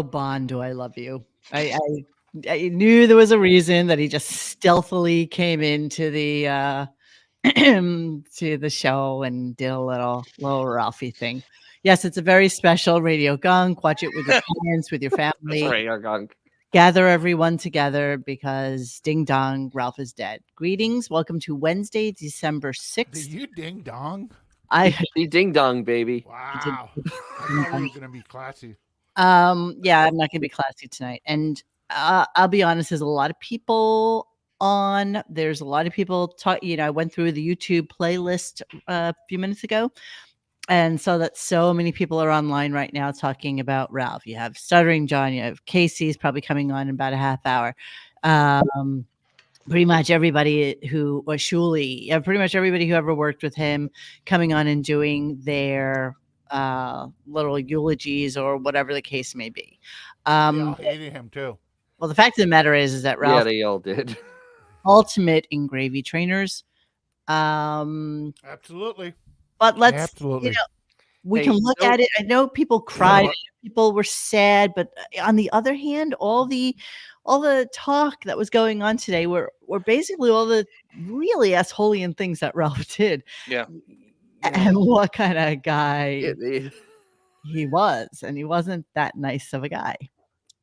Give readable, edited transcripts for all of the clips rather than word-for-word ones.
Oh, Bond, do I love you? I knew there was a reason that he just stealthily came into the to the show and did a little Ralphie thing. Yes, it's a very special Radio Gunk. Watch it with your parents, with your family. RadioGunk. Gather everyone together because ding dong, Ralph is dead. Greetings. Welcome to Wednesday, December 6th. Did you ding dong? He ding dong, baby. Wow. I thought we were going to be classy. Yeah, I'm not going to be classy tonight. And I'll be honest, there's a lot of people on. There's a lot of people talk. I went through the YouTube playlist a few minutes ago. And so that so many people are online right now talking about Ralph. You have Stuttering John, you have Casey's probably coming on in about a half hour. Pretty much everybody who, or Shuli, pretty much everybody who ever worked with him coming on and doing their little eulogies or whatever the case may be. They all hated him too. Well, the fact of the matter is that Ralph, they all did. ultimate in gravy trainers. Absolutely. But let's, Absolutely. we can look at it. I know people cried, people were sad, but on the other hand, all the talk that was going on today were basically all the really assholian things that Ralph did. Yeah. And what kind of guy he was. And he wasn't that nice of a guy.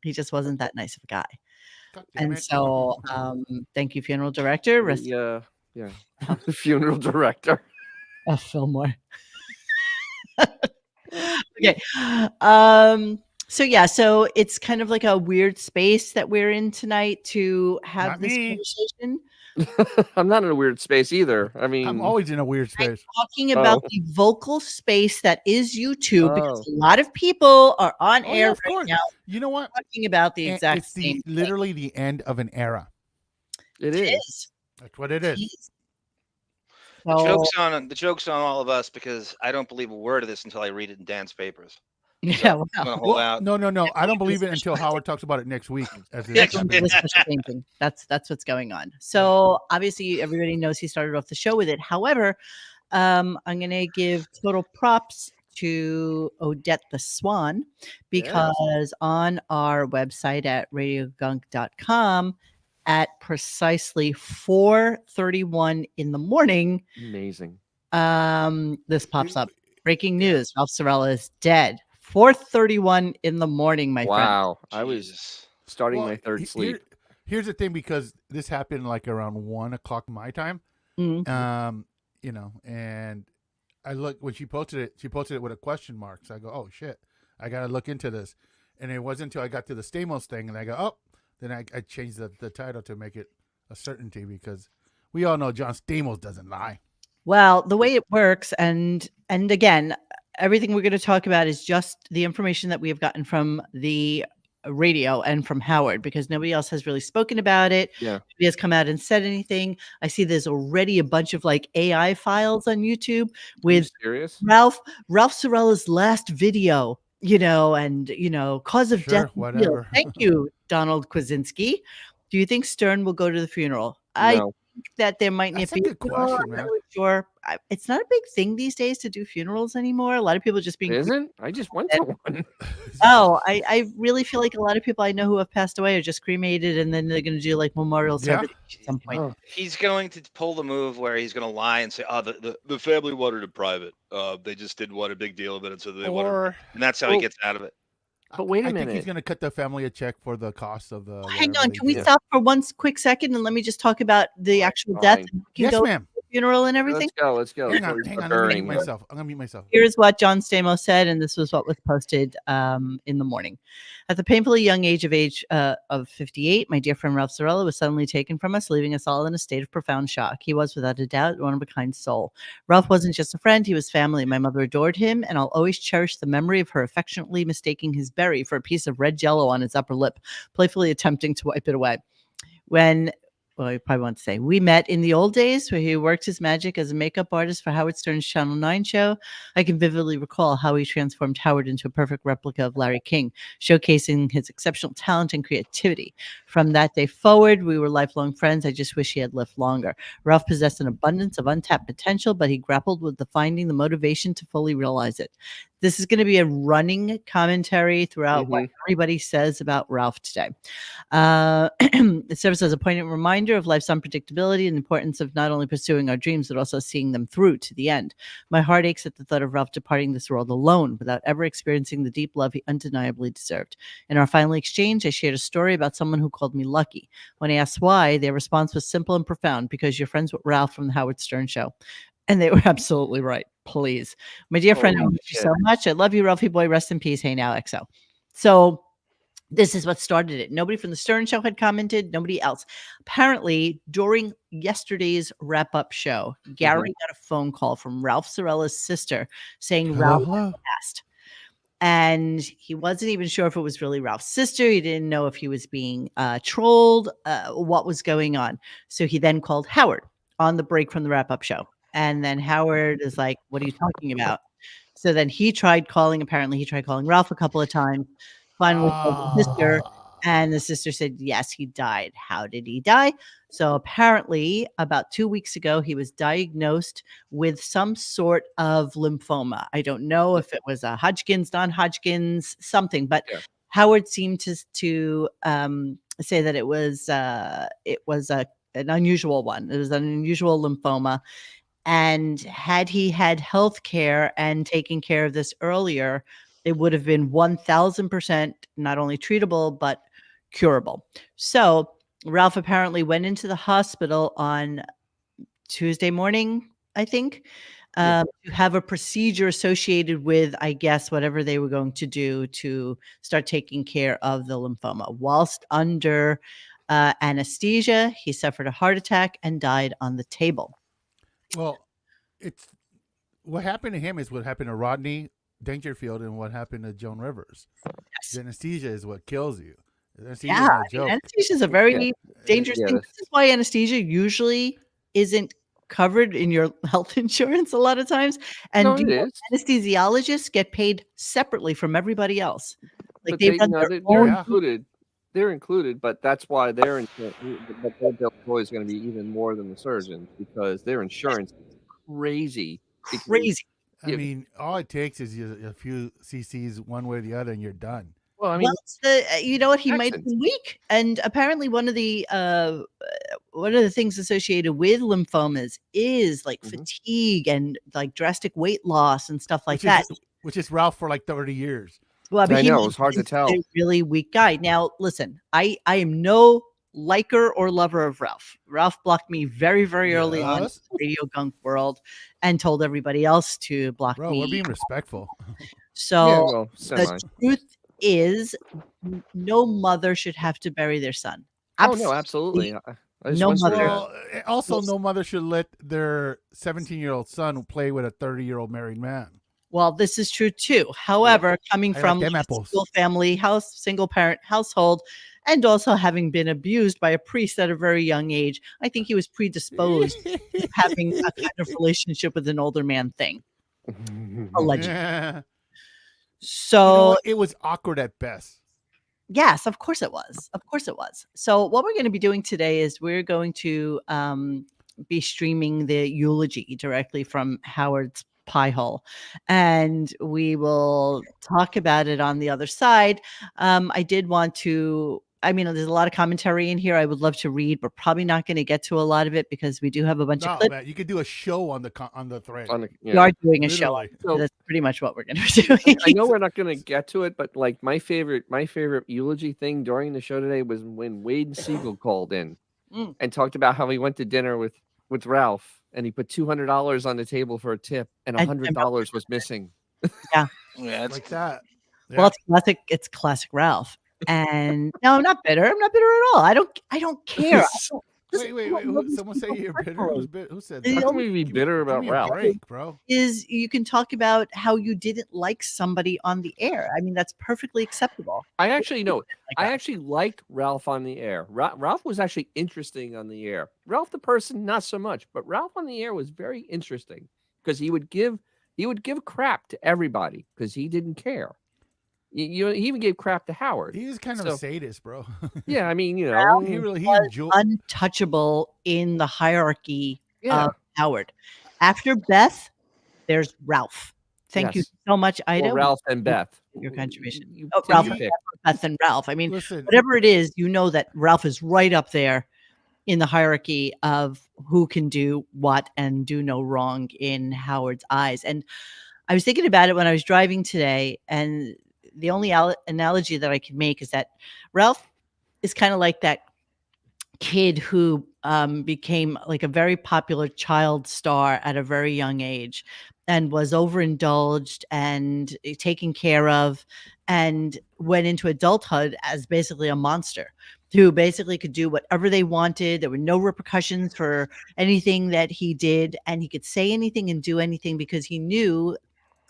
He just wasn't that nice of a guy. And so thank you, funeral director. Yeah. Funeral director. Fillmore. Okay. So it's kind of like a weird space that we're in tonight to have this conversation. I'm not in a weird space either. I mean, I'm always in a weird space. I'm talking about the vocal space that is YouTube because a lot of people are on air right now. You know what? Talking about the exact same literally the end of an era. It is. That's what it is. The joke's on all of us because I don't believe a word of this until I read it in Dan's papers. Yeah, I'm gonna hold out. No. I don't believe it until Howard talks about it next week. That's what's going on. So obviously everybody knows he started off the show with it. However, I'm going to give total props to Odette the Swan because on our website at radiogunk.com at precisely 4:31 in the morning, amazing. This pops up. Breaking news: Ralph Cirella is dead. 4:31 in the morning, my friend. Wow, I was starting my third sleep. Here's the thing, because this happened like around 1:00 my time. And I look when she posted it with a question mark. So I go, oh shit, I gotta look into this. And it wasn't until I got to the Stamos thing, and I go, oh, then I changed the title to make it a certainty because we all know John Stamos doesn't lie. Well, the way it works, and again, everything we're going to talk about is just the information that we have gotten from the radio and from Howard, because nobody else has really spoken about it. Yeah. Nobody has come out and said anything. I see there's already a bunch of like AI files on YouTube with Ralph Cirella's last video, and cause of death. Whatever. Thank you, Donald Kwasinski. Do you think Stern will go to the funeral? No. I think that there might not be. That's a good question, man. Sure. It's not a big thing these days to do funerals anymore. A lot of people just being. Isn't? I just went to one. Oh, I really feel like a lot of people I know who have passed away are just cremated, and then they're going to do like memorial service at some point. Oh. He's going to pull the move where he's going to lie and say, "Oh, the family wanted it private. They just didn't want a big deal of it, and so they wanted," and that's how he gets out of it. But wait a minute. I think he's going to cut the family a check for the cost of the. Hang on, can we stop for one quick second and let me just talk about the actual death? Yes, ma'am. Funeral and everything. Let's go. Hang on. I'm going to mute myself. Here's what John Stamos said, and this was what was posted in the morning. At the painfully young age of 58, my dear friend Ralph Cirella was suddenly taken from us, leaving us all in a state of profound shock. He was, without a doubt, one of a kind soul. Ralph wasn't just a friend; he was family. My mother adored him, and I'll always cherish the memory of her affectionately mistaking his berry for a piece of red jello on his upper lip, playfully attempting to wipe it away. Well, you probably want to say, we met in the old days where he worked his magic as a makeup artist for Howard Stern's Channel 9 show. I can vividly recall how he transformed Howard into a perfect replica of Larry King, showcasing his exceptional talent and creativity. From that day forward, we were lifelong friends. I just wish he had lived longer. Ralph possessed an abundance of untapped potential, but he grappled with finding the motivation to fully realize it. This is going to be a running commentary throughout what Mhm. everybody says about Ralph today. It serves as a poignant reminder of life's unpredictability and the importance of not only pursuing our dreams, but also seeing them through to the end. My heart aches at the thought of Ralph departing this world alone without ever experiencing the deep love he undeniably deserved. In our final exchange, I shared a story about someone who called me lucky. When I asked why, their response was simple and profound: because you're friends with Ralph from the Howard Stern Show. And they were absolutely right. Please. My dear friend, I Holy miss you shit. so much. I love you, Ralphie boy. Rest in peace. Hey now, XO. So this is what started it. Nobody from the Stern Show had commented. Nobody else. Apparently, during yesterday's wrap-up show, Gary got a phone call from Ralph Cirella's sister saying Ralph Hello. passed. And he wasn't even sure if it was really Ralph's sister. He didn't know if he was being trolled, what was going on. So he then called Howard on the break from the wrap-up show. And then Howard is like, what are you talking about? So then he tried calling, apparently he tried calling Ralph a couple of times, finally called his sister, and the sister said, yes, he died. How did he die? So apparently about 2 weeks ago, he was diagnosed with some sort of lymphoma. I don't know if it was a Hodgkin's, non-Hodgkin's, something, but Yeah. Howard seemed to say that it was an unusual one. It was an unusual lymphoma. And had he had health care and taken care of this earlier, it would have been 1000% not only treatable, but curable. So Ralph apparently went into the hospital on Tuesday morning, I think, to have a procedure associated with, I guess, whatever they were going to do to start taking care of the lymphoma. Whilst under anesthesia, he suffered a heart attack and died on the table. Well, it's what happened to him is what happened to Rodney Dangerfield and what happened to Joan Rivers. Yes. The anesthesia is what kills you. Anesthesia Yeah, is no joke. anesthesia is a very dangerous thing. Yes. This is why anesthesia usually isn't covered in your health insurance a lot of times. And No, do it you know is. anesthesiologists get paid separately from everybody else. Like But they they, run no, their they're own. Yeah. included. They're included, but that's why their bill is always going to be even more than the surgeons because their insurance is crazy. because- Crazy. I mean, all it takes is a few cc's one way or the other, and you're done. Well, I mean, Well, it's you know what? He might have accent. been weak. And apparently one of the things associated with lymphomas is like Mhm. fatigue and like drastic weight loss and stuff like which that. which is Ralph for like 30 years. Well, but I he know, might it's hard to have been tell. a really weak guy. Now, listen, I am no liker or lover of Ralph. Ralph blocked me very, very early on in Yes. the Radio Gunk world and told everybody else to block Bro, me. we're being respectful. So Yeah, well, the semi. truth is, no mother should have to bury their son. Oh no, absolutely. I just no went through mother. that. Well, also, no mother should let their 17-year-old son play with a 30-year-old married man. Well, this is true too. However, coming I from like them a apples. single family house, single parent household, and also having been abused by a priest at a very young age, I think he was predisposed to having a kind of relationship with an older man thing, allegedly. Yeah. You So, know what? It was awkward at best. yes, of course it was. Of course it was. So, what we're going to be doing today is we're going to be streaming the eulogy directly from Howard's pie hole, and we will talk about it on the other side. I did want to. I mean, there's a lot of commentary in here. I would love to read, but probably not going to get to a lot of it because we do have a bunch of No, clips. man, you could do a show on the thread. We are doing a show. Literally. So- That's pretty much what we're going to be doing. I know we're not going to get to it, but like my favorite eulogy thing during the show today was when Wade Siegel called in Mm. and talked about how he went to dinner with Ralph and he put $200 on the table for a tip and $100 was missing. Yeah, it's Like that. Well, it's classic Ralph. And no, I'm not bitter. I'm not bitter at all. I don't care. Wait. Someone say you're bitter. Who said You that? How can we be bitter Give about me a Ralph? break, bro. Is you can talk about how you didn't like somebody on the air. I mean, that's perfectly acceptable. I actually know. Like I that. actually liked Ralph on the air. Ralph was actually interesting on the air. Ralph the person, not so much, but Ralph on the air was very interesting because he would give crap to everybody because he didn't care. He even gave crap to Howard. He was kind of a sadist, bro. Yeah, I mean, Ralph he was enjoyed. untouchable in the hierarchy Yeah. of Howard. After Beth, there's Ralph. Thank you Yes. so much, Ida. Or Ralph and Beth. Your contribution. You Oh, take Ralph, your pick. Beth and Ralph. I mean, Listen, whatever it is, you know that Ralph is right up there in the hierarchy of who can do what and do no wrong in Howard's eyes. And I was thinking about it when I was driving today, and the only analogy that I could make is that Ralph is kind of like that kid who became like a very popular child star at a very young age and was overindulged and taken care of and went into adulthood as basically a monster who basically could do whatever they wanted. There were no repercussions for anything that he did, and he could say anything and do anything because he knew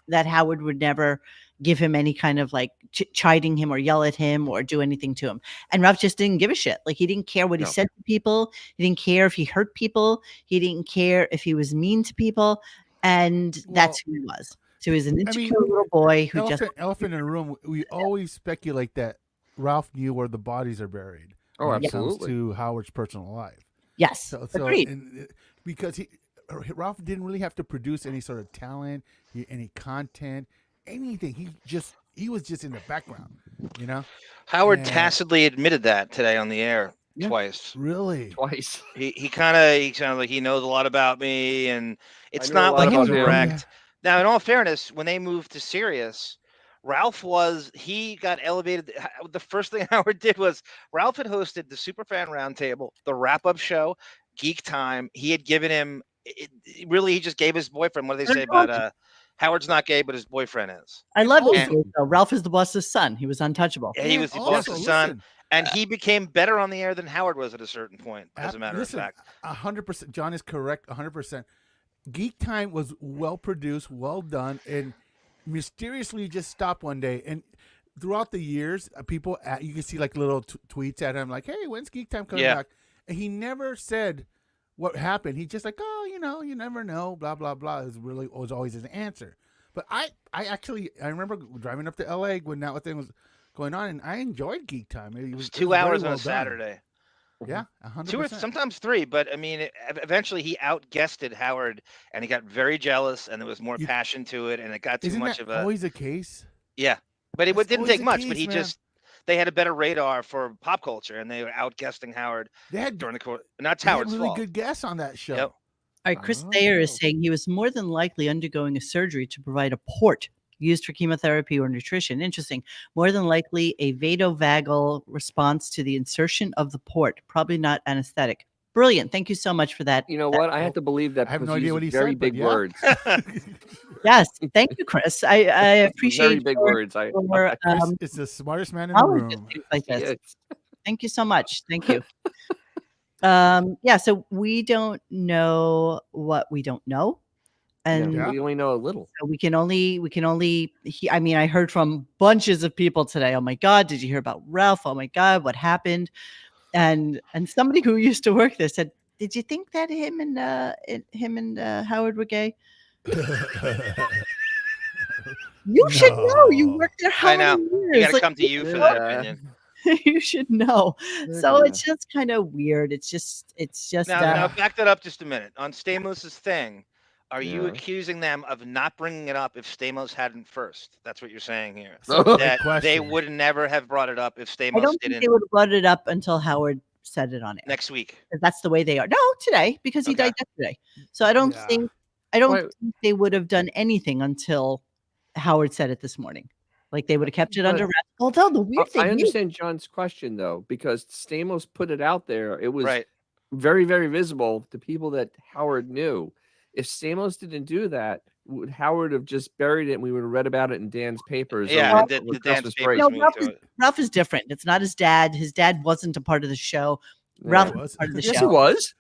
that Howard would never give him any kind of like chiding him or yell at him or do anything to him. And Ralph just didn't give a shit. Like he didn't care what he said to people. He didn't care if he hurt people. He didn't care if he was mean to people. And that's who he was. So he was an insecure little boy who elephant in the room. We always speculate that Ralph knew where the bodies are buried. Oh, when it comes absolutely. to Howard's personal life. Yes, agreed. Because Ralph didn't really have to produce any sort of talent, any content, anything. He was just in the background, you know. Howard tacitly admitted that today on the air twice. Really? Twice. He kind of like he knows a lot about me, and it's not like it's direct. Now, in all fairness, when they moved to Sirius, Ralph he got elevated. The first thing Howard did was Ralph had hosted the Superfan Roundtable, the wrap-up show, Geek Time. He had given him really. He just gave his boyfriend. What do they say about Howard's not gay, but his boyfriend is. I love it. Ralph is the boss's son. He was untouchable. He was the boss's son, and he became better on the air than Howard was at a certain point. As a matter of fact, 100%. John is correct. 100%. Geek Time was well produced, well done, and mysteriously just stopped one day. And throughout the years, people you can see like little tweets at him, like, "Hey, when's Geek Time coming back?" And he never said what happened. He just like, "Oh, you never know." Blah blah blah. Was always his answer. But I remember driving up to LA when that thing was going on, and I enjoyed Geek Time. It was 2 hours on a Saturday. Yeah, 100%. 2 or sometimes 3, but I mean, eventually he outguested Howard, and he got very jealous, and there was more passion to it, and it got too much of a. Always the case. Yeah, but it didn't take much. But they had a better radar for pop culture, and they were outguesting Howard during the course. And that's Howard's really fault. Good guess on that show. Yep. All right, Chris Thayer is saying he was more than likely undergoing a surgery to provide a port used for chemotherapy or nutrition. Interesting. More than likely a vasovagal response to the insertion of the port. Probably not anesthetic. Brilliant. Thank you so much for that. You know what? I have to believe that. I have no idea what he very said, big words. Yes. Thank you, Chris. I appreciate very big words. Chris is the smartest man in the room. Like this. Thank you so much. Thank you. So we don't know what we don't know. And we only know a little. So we can only I mean, I heard from bunches of people today. Oh my God, did you hear about Ralph? Oh my God, what happened? And somebody who used to work there said, did you think that him and Howard were gay? You should know. You worked there how many years? You gotta come to you for that opinion. You should know. So it's just kind of weird. It's just now back that up just a minute. On Stamos's thing, are you accusing them of not bringing it up if Stamos hadn't first? That's what you're saying here. That they would never have brought it up if Stamos didn't. I don't think they would have brought it up until Howard said it on it next week. That's the way they are. No, today, because he died yesterday. So I don't think they would have done anything until Howard said it this morning. Like they would have kept it under wraps. Although the weird thing, I understand John's question though, because Stamos put it out there. It was very, very visible to people that Howard knew. If Stamos didn't do that, would Howard have just buried it and we would have read about it in Dan's papers? Yeah, the Dan's papers. Ralph is different. It's not his dad. His dad wasn't a part of the show. Ralph was part of the show. Yes, he was.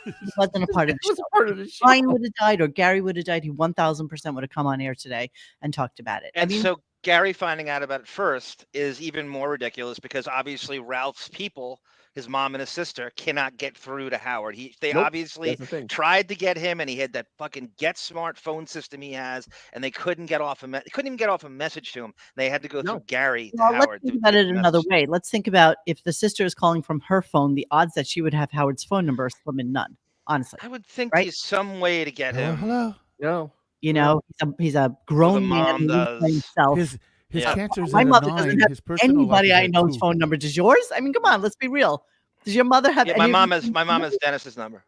He wasn't a part of the show. Ryan would have died, or Gary would have died. He 1,000% would have come on air today and talked about it. And so Gary finding out about it first is even more ridiculous because obviously Ralph's people, his mom and his sister, cannot get through to Howard. They obviously tried to get him, and he had that fucking Get Smart phone system he has, and they couldn't get off they couldn't even get off a message to him. They had to go through Gary to Howard. Let's think about it another way. Let's think about if the sister is calling from her phone, the odds that she would have Howard's phone number are slim and none. Honestly, I would think there's some way to get him. Hello. No. You know, he's a grown man mom living by does. himself. His Yeah. cancer's My at a mother 9. doesn't have His personal anybody life I is at know's 2. phone number. Does yours? I mean, come on, let's be real. Does your mother have Yeah, any? my mom has Dennis's number.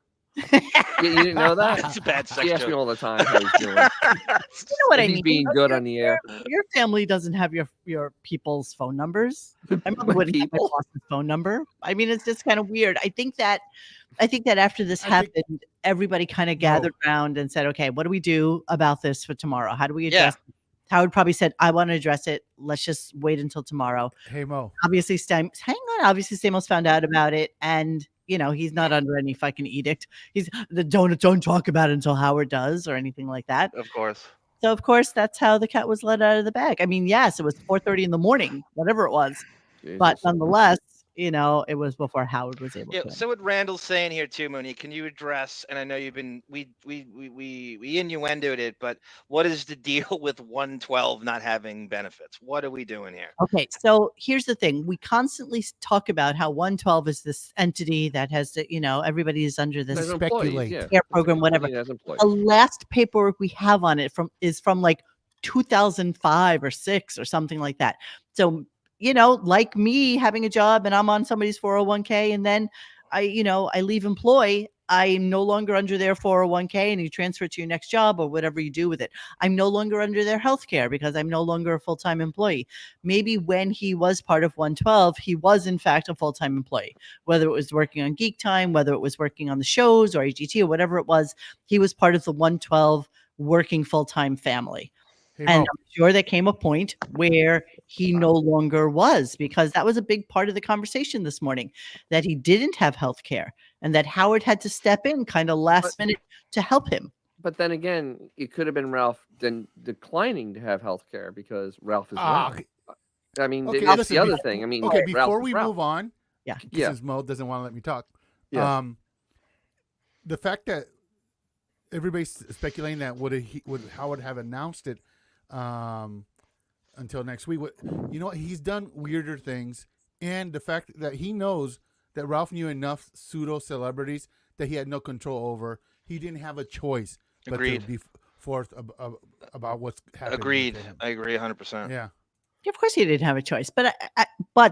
Yeah, you didn't know that? That's a bad sex She asks me joke. all the time how he's doing. You know what If I he's mean? being good on the air. Your family doesn't have your people's phone numbers. My mother wouldn't have my People? boss's phone number. I mean, it's just kind of weird. I think that after this happened, everybody kind of gathered around and said, "Okay, what do we do about this for tomorrow? How do we address?" it? Howard probably said, "I want to address it. Let's just wait until tomorrow." Hey Mo. Obviously, Obviously, Stamos found out about it, and he's not under any fucking edict. He's don't talk about it until Howard does or anything like that. Of course. So of course, that's how the cat was let out of the bag. I mean, yes, it was 4:30 in the morning, whatever it was, but Jesus. nonetheless, it was before Howard was able Yeah. to. So what Randall's saying here too, Mooney, can you address? And I know you've been we innuendoed it, but what is the deal with 112 not having benefits? What are we doing here? Okay, so here's the thing: we constantly talk about how 112 is this entity that has to, everybody is under this There's employees, speculate. yeah. care program, whatever. It has employees. The last paperwork we have on it is from like 2005 or 6 or something like that. So, like me having a job and I'm on somebody's 401k and then I leave employ, I'm no longer under their 401k and you transfer it to your next job or whatever you do with it. I'm no longer under their health care because I'm no longer a full-time employee. Maybe when he was part of 112, he was in fact a full-time employee, whether it was working on Geek Time, whether it was working on the shows or AGT or whatever it was, he was part of the 112 working full-time family. Hey, And Mo. I'm sure there came a point where he no longer was, because that was a big part of the conversation this morning, that he didn't have health care and that Howard had to step in kind of last minute to help him. But then again, it could have been Ralph then declining to have health care because Ralph is Ralph. I mean, Okay, that's listen, the other thing. I mean, okay, Ralph before is we Ralph. move on, Yeah. since Mo doesn't want to let me talk, the fact that everybody's speculating that would Howard have announced it until next week? You know what? He's done weirder things, and the fact that he knows that Ralph knew enough pseudo celebrities that he had no control over. He didn't have a choice but Agreed. to be forth about what's happening. Agreed. to him. I agree 100%. Yeah. Of course, he didn't have a choice, but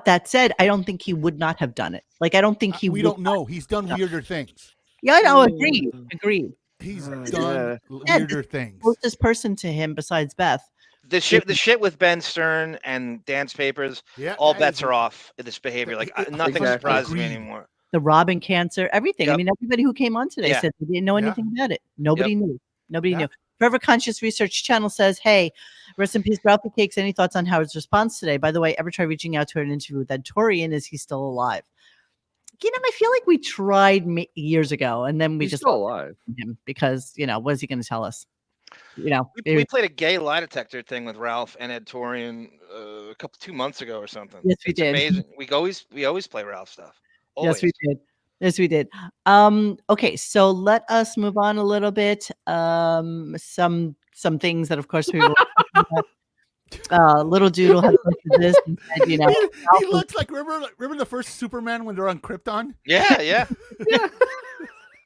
that said, I don't think he would not have done it. Like, I don't think he. We don't know. He's done weirder things. Yeah, I know. Agreed. He's done Yeah, weirder things. Closest person to him besides Beth. The shit with Ben Stern and Dance Papers, all bets are off in this behavior. Like nothing surprises me anymore. The Robin cancer, everything. I mean, everybody who came on today said they didn't know anything about it. Nobody knew. Nobody knew. Forever Conscious Research Channel says, "Hey, rest in peace, Ralphie Cakes. Any thoughts on Howard's response today? By the way, ever try reaching out to an interview with Ed Torian? Is he still alive?" I feel like we tried years ago, and then we He's just still alive him because what is he going to tell us? We played a gay lie detector thing with Ralph and Ed Torian 2 months ago or something. Yes, we did. Amazing. We always play Ralph stuff. Always. Yes, we did. Okay, so let us move on a little bit. Some things that, of course, we will. Little Doodle has posted this and said, he looks like remember the first Superman when they're on Krypton? Yeah.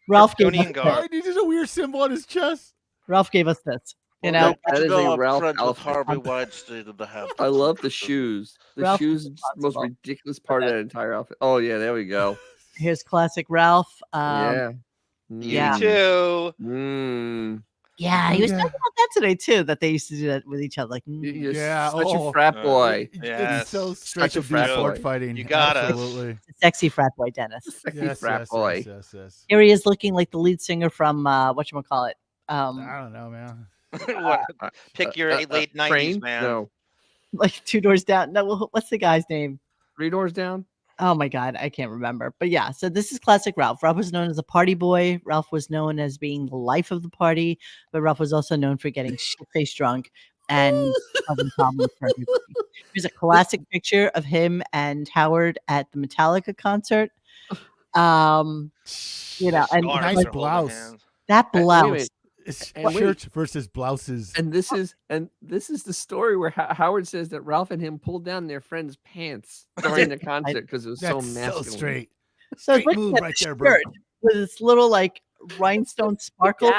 Ralph gave us this. He just a weird symbol on his chest. Ralph gave us this. that is a Ralph outfit. Harvey Weinstein in the house. I love the shoes. The shoes is the most ridiculous part of that entire outfit. Oh yeah, there we go. Here's classic Ralph. You too. Yeah, he was talking about that today too. That they used to do that with each other. Like, such a frat boy. He's so straight to frat boy. fighting. You got Absolutely. Sexy frat boy, Dennis. Sexy frat boy. Yes. Here he is, looking like the lead singer from whatchamacallit. I don't know, man. Pick your late 90s, man. No. Like 2 Doors Down. No, what's the guy's name? 3 Doors Down. Oh my God, I can't remember. But yeah, so this is classic Ralph. Ralph was known as a party boy. Ralph was known as being the life of the party, but Ralph was also known for getting shit-faced drunk and causing problems for everybody. There's a classic picture of him and Howard at the Metallica concert. And nice blouse. That blouse. It's shirts versus blouses. And this is the story where Howard says that Ralph and him pulled down their friend's pants during the concert because it was so masculine. So straight. So Straight move right there, bro. With this little like rhinestone sparkle.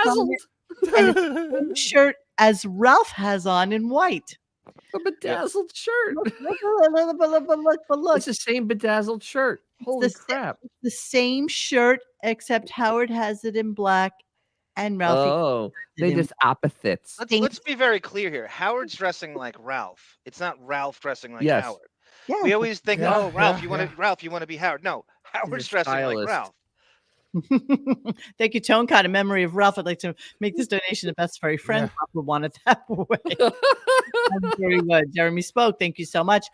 and it's the same shirt as Ralph has on in white. A bedazzled shirt. Look, but look. It's the same bedazzled shirt. Holy crap. It's the same shirt, except Howard has it in black and Ralphie. Oh, they just opposites. Let's be very clear here. Howard's dressing like Ralph. It's not Ralph dressing like Yes. Howard. Yeah. We always think, Yeah, oh, Ralph, yeah, you want to be Howard. No, Howard's dressing stylist. like Ralph. Thank you, Tone Cod. In memory of Ralph, I'd like to make this donation to Best Furry Friend. Yeah. Ralph would want it that way. That's very good. Jeremy spoke. Thank you so much.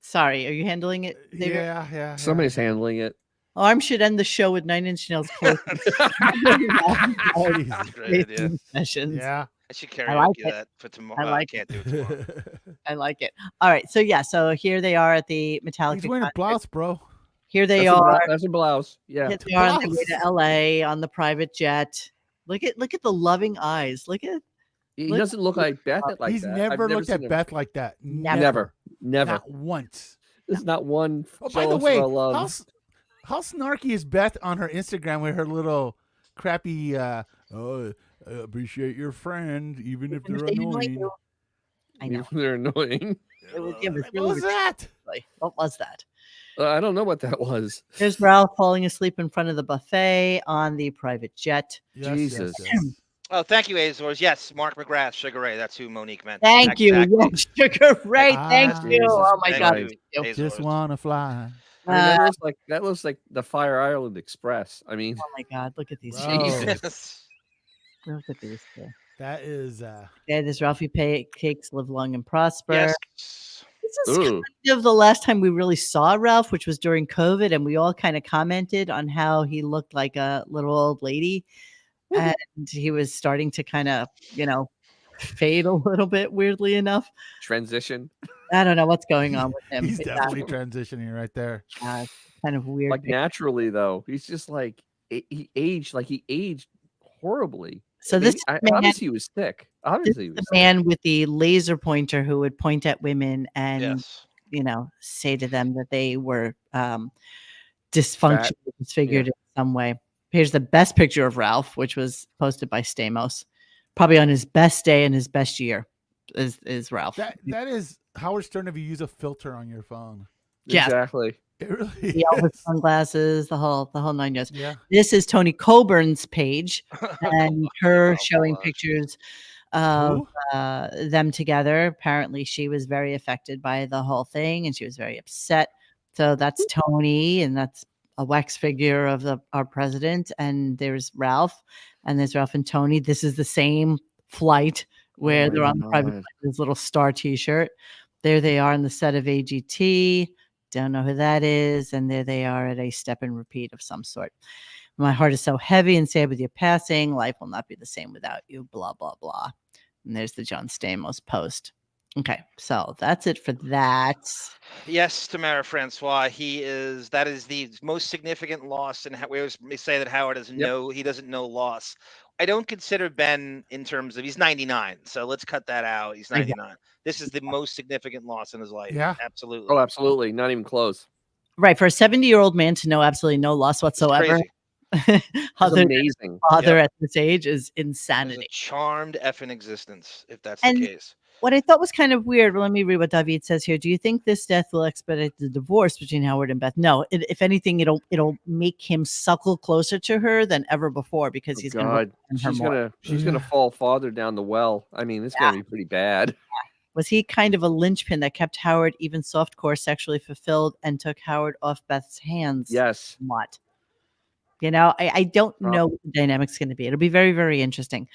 Sorry, are you handling it? David? Yeah. Somebody's handling it. Arm should end the show with 9 Inch Nails close. That's a great idea. Sessions. Yeah. I should karaoke I like it. that for tomorrow. I like can't do it tomorrow. I like it. All right. So here they are at the Metallica. He's wearing a concert. blouse, bro. Here they That's are. That's a blouse. Yeah. Here they are on their way to LA on the private jet. Look at the loving eyes. Look at He doesn't look like Beth like He's that. never I've looked at seen him. Beth like that. Never. Not once. There's not one. Oh, by show the of way, love. how snarky is Beth on her Instagram with her little crappy, I appreciate your friend, even if they're annoying. I know. They're annoying. It was What really was that? ridiculous. What was that? I don't know what that was. There's Ralph falling asleep in front of the buffet on the private jet. Yes, Jesus. yes. Oh, thank you, Azores. Yes, Mark McGrath, Sugar Ray. That's who Monique meant. Thank you. Exactly. Yes, Sugar Ray. Thank Ah, you. Jesus. Oh my Thank God. you, Thank you. Azores. Just wanna fly. I mean, that looks like the Fire Island Express. I mean, Oh my God. Look at these. Bro. Jesus. Look at these two. That is Yeah, this Ralphie Cakes live long and prosper. Yes. This is kind of the last time we really saw Ralph, which was during COVID, and we all kind of commented on how he looked like a little old lady, and he was starting to kind of, fade a little bit. Weirdly enough, Transition. I don't know what's going on with him. he's but, definitely transitioning right there. kind of weird. Like naturally, though. He's just like, he aged horribly. So I mean, this man, obviously he was thick. this Obviously he is was the man with the laser pointer who would point at women and Yes. say to them that they were dysfunctional, disfigured in some way. Here's the best picture of Ralph, which was posted by Stamos, probably on his best day and his best year. Is Ralph? That is Howard Stern if you use a filter on your phone. Yeah. Exactly. It really The Elvis is. sunglasses, the whole 9 yards. Yeah. This is Tony Coburn's page and her Oh, showing gosh. pictures of Who? them together. Apparently, she was very affected by the whole thing, and she was very upset. So that's Tony, and that's a wax figure of our president. And there's Ralph, and there's Ralph and Tony. This is the same flight where Oh they're my on the private God. flight with this little star T-shirt. There they are on the set of AGT. Don't know who that is. And there they are at a step and repeat of some sort. My heart is so heavy and sad with your passing. Life will not be the same without you. Blah, blah, blah. And there's the John Stamos post. Okay, so that's it for that. Yes, Tamara Francois. That is the most significant loss, and we always say that Howard he doesn't know loss. I don't consider Ben in terms of he's 99, so let's cut that out. He's 99. This is the most significant loss in his life. Yeah. Absolutely. Oh, absolutely. Not even close. Right, for a 70-year-old man to know absolutely no loss whatsoever, It's other than amazing. father Yep. at this age, is He's a insanity. charmed effing existence, if that's And the case. What I thought was kind of weird, let me read what David says here. Do you think this death will expedite the divorce between Howard and Beth? No. If anything, it'll make him suckle closer to her than ever before because Oh, he's going to God. She's gonna fall farther down the well. I mean, it's gonna be pretty bad. Was he kind of a linchpin that kept Howard even softcore sexually fulfilled and took Howard off Beth's hands? Yes. What? I don't know what the dynamic's going to be. It'll be very, very interesting.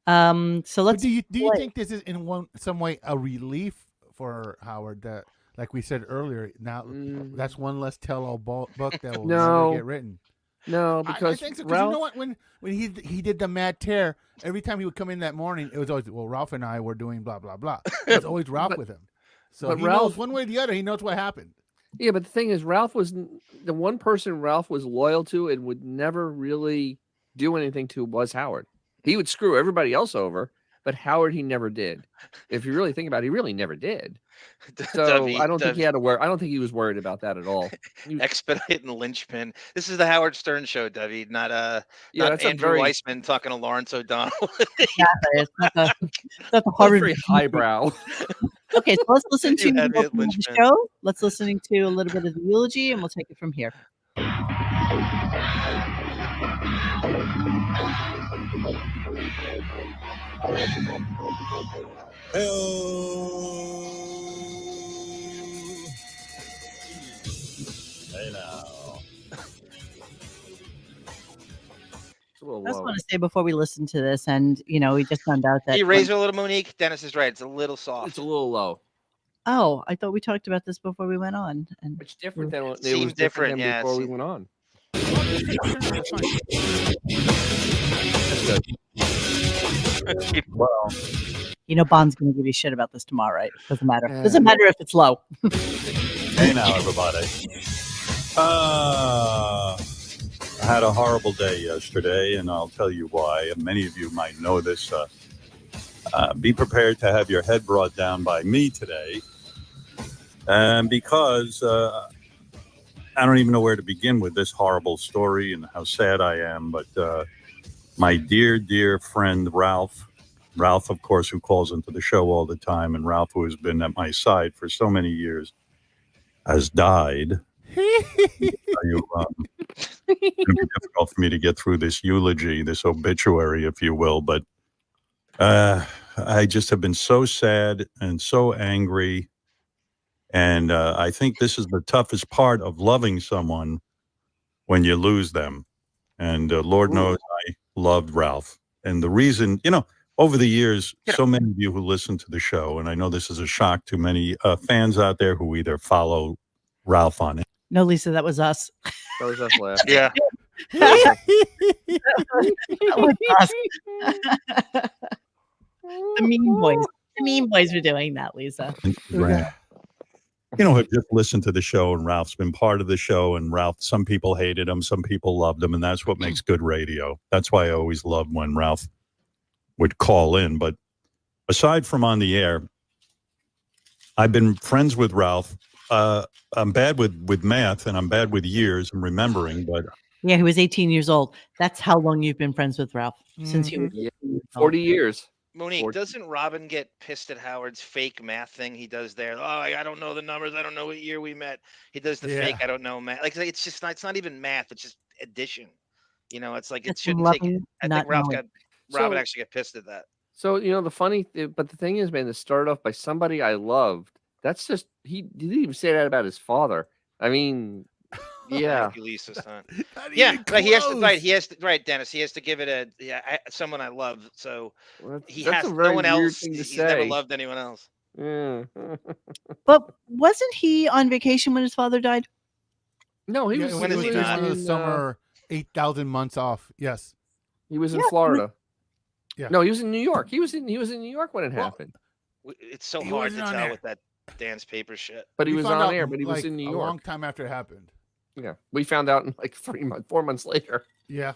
So But let's. do you think this is in some way a relief for Howard that, like we said earlier, now that's one less tell-all book that will never get written? No, I because think so, Ralph, you know what? When he did the mad tear, every time he would come in that morning, it was always, well, Ralph and I were doing blah blah blah. It's always Ralph with him, so but he Ralph- knows one way or the other. He knows what happened. yeah, but the thing is, Ralph was the one person Ralph was loyal to and would never really do anything to was Howard. He would screw everybody else over, but Howard he never did. If you really think about it, he really never did. So Dovey, I don't think he Dovey. had to worry. I don't think he was worried about that at all. Expediting linchpin. This is the Howard Stern show, Debbie, not Yeah, not that's a Andrew very Weissman talking to Lawrence O'Donnell. Exactly. It's not the that's Harvard. very highbrow. Okay, so let's listen to You had me the at opening of the linchpin. show. Let's listen to a little bit of the eulogy, and we'll take it from here. Hey now. It's a little I just low. want to say before we listen to this, and we just found out that You raise it a little, Monique. Dennis is right. It's a little soft. It's a little low. Oh, I thought we talked about this before we went on. And It's different than it seemed was different, than yeah, it before we seemed- went on. That's fine. Well, Bond's going to give you shit about this tomorrow, right? Doesn't matter. Yeah. Doesn't matter if it's low. hey now, everybody. I had a horrible day yesterday, and I'll tell you why. And many of you might know this. Be prepared to have your head brought down by me today. And because I don't even know where to begin with this horrible story and how sad I am. But my dear, dear friend, Ralph, of course, who calls into the show all the time, and Ralph, who has been at my side for so many years, has died. It's going to be difficult for me to get through this eulogy, this obituary, if you will. But I just have been so sad and so angry. And I think this is the toughest part of loving someone when you lose them. And Lord knows I loved Ralph. And the reason, over the years, so many of you who listen to the show, and I know this is a shock to many fans out there who either follow Ralph on it. No, Lisa, that was us. That was us laughing. Yeah. That was us. The mean boys were doing that, Lisa. Instagram. Have just listened to the show, and Ralph's been part of the show, and Ralph, some people hated him, some people loved him, and that's what makes good radio. That's why I always loved when Ralph would call in. But aside from on the air, I've been friends with Ralph. I'm bad with math, and I'm bad with years and remembering, but Yeah, he was 18 years old. That's how long you've been friends with Ralph, since he was 18 years old. 40 years. Monique, 40. doesn't Robin get pissed at Howard's fake math thing he does there? Oh, I don't know the numbers. I don't know what year we met. He does the fake. I don't know math. Like it's just not. It's not even math. It's just addition. It's like it That's shouldn't take. loving, I not think Robin So- actually got pissed at that. So, but the thing is, man, to start off by somebody I loved, that's just, he didn't even say that about his father. I mean, yeah. Thank you, Lisa, son. Yeah, right. He has to. Right, Dennis. He has to give it someone I love. So he That's has a very no one weird else. thing to He's never say. loved anyone else. Yeah. But wasn't he on vacation when his father died? No, he Yeah, was. it when was is he just not? one of the summer 8,000 months off. Yes. He was in Yeah, Florida. Yeah. No, he was in New York. He was in New York when it happened. It's so He hard to wasn't on tell air. with that dance paper shit. But he We was found on out, air, but he was like, in New a York. long time after it happened. Yeah. We found out in like 4 months later. Yeah.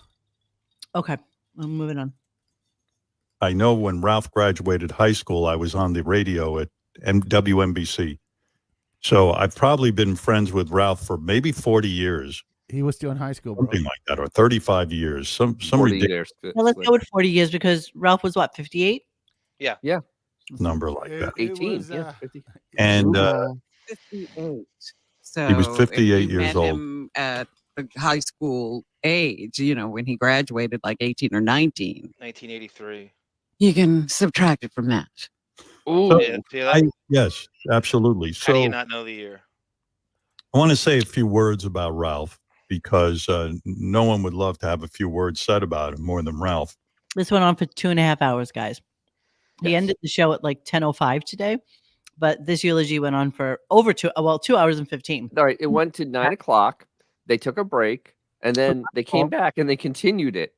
Okay, I'm moving on. I know when Ralph graduated high school, I was on the radio at WNBC. So I've probably been friends with Ralph for maybe 40 years, He was still in high school, bro. something like that, or 35 years. Some 40 ridiculous years. Well, let's go with 40 years because Ralph was what, 58? number like that. 18. was, Yeah. 50. And 58. So He was 58 if you years met old. him at the high school age, when he graduated like 18 or 19, 1983. you can subtract it from that. Ooh. So- Yeah, see that? yes, absolutely. How do you So not know the year? I want to say a few words about Ralph because no one would love to have a few words said about him more than Ralph. This went on for 2.5 hours, guys. He Yes. ended the show at like 10:05 today, but this eulogy went on for over 2 hours and 15. All right. It went to 9 o'clock. They took a break and then they came back and they continued it.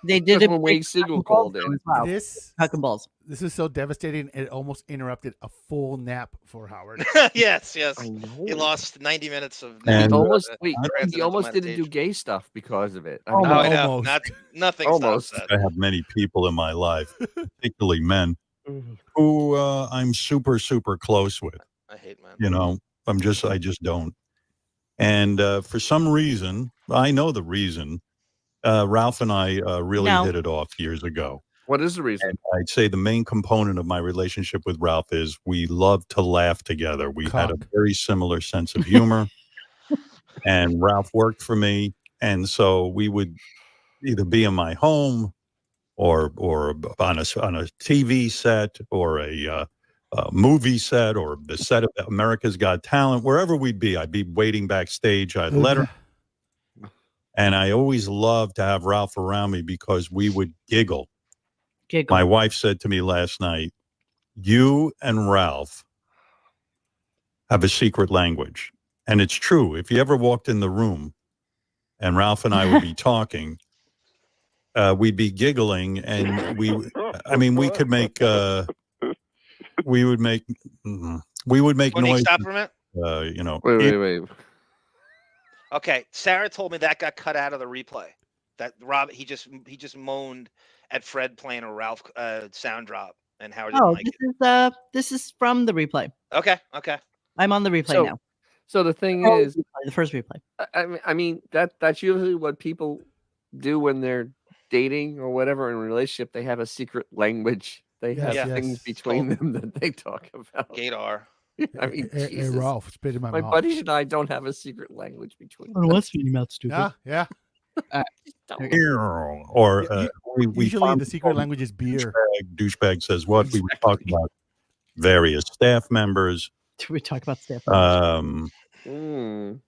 They did That's it when Wade Siegel called in. Wow. This Balls. this is so devastating. It almost interrupted a full nap for Howard. Yes. I know. He lost 90 minutes of He And, almost uh, he transcendental almost didn't do meditation. gay stuff because of it. I Oh, mean, I know. Almost. Nothing Almost. stops I have many people in my life, particularly men, Mhm. who I'm super, super close with. that. I hate men. You know, I just don't. And for some reason, I know the reason. Ralph and I really No. hit it off years ago. What is the reason? And I'd say the main component of my relationship with Ralph is we love to laugh together. We had a Cock. very similar sense of humor, and Ralph worked for me, and so we would either be in my home or on a TV set or a movie set or the set of America's Got Talent, wherever we'd be. I'd be waiting backstage. I'd let her. And I always loved to have Ralph around me because we would giggle. My wife said to me last night, you and Ralph have a secret language. And it's true. If you ever walked in the room and Ralph and I would be talking, we'd be giggling and we could make, we would make Can you noise. stop for a minute? You know, Wait. Okay, Sarah told me that got cut out of the replay. That Rob he just moaned at Fred playing a Ralph sound drop, and Howard didn't like it. This is from the replay. Okay. I'm on the replay now. So the thing Oh, is, the first replay. I mean that's usually what people do when they're dating or whatever in a relationship. They have a secret language. They have Yes, things yes. between them that they talk about. Gaydar. I mean, Hey, Jesus. Ralph, spit in my My mouth. buddies and I don't have a secret language between us. What's in your mouth, stupid? Yeah. or we Usually the secret language is beer. douchebag says what we would talk about various staff members. We talk about staff. Mm.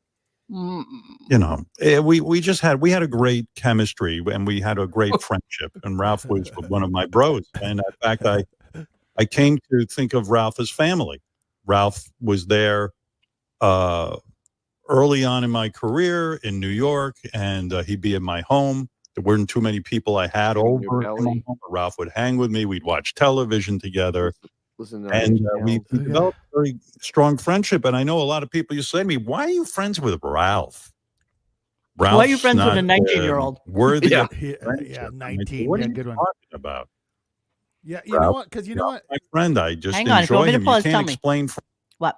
You know, we had a great chemistry and we had a great friendship. And Ralph was one of my bros. And in fact, I came to think of Ralph as family. Ralph was there early on in my career in New York, and he'd be in my home. There weren't too many people I had over. Ralph would hang with me. We'd watch television together. And we developed a very strong friendship. And I know a lot of people used to say to me, why are you friends with Ralph? Why are you friends with a 19-year-old? Worthy Yeah, of 19. What are Yeah, you good one. talking about? Yeah, you know what? Because you know what? My friend, I just Hang on, if you enjoy want me to him. You pause, can't tell me. explain. What?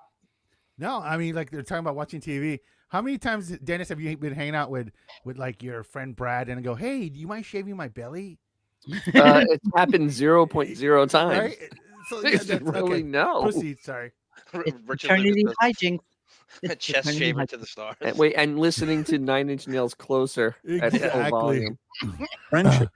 No, I mean, like they're talking about watching TV. How many times, Dennis, have you been hanging out with like your friend Brad and go, hey, do you mind shaving my belly? It's happened 0.0 times. Right? So, yeah, that's, really okay. no. Proceed, sorry. It's Richard eternity Lucas hijinks. does chest shaver to the stars. And listening to Nine Inch Nails Closer at full Exactly. volume. Friendship.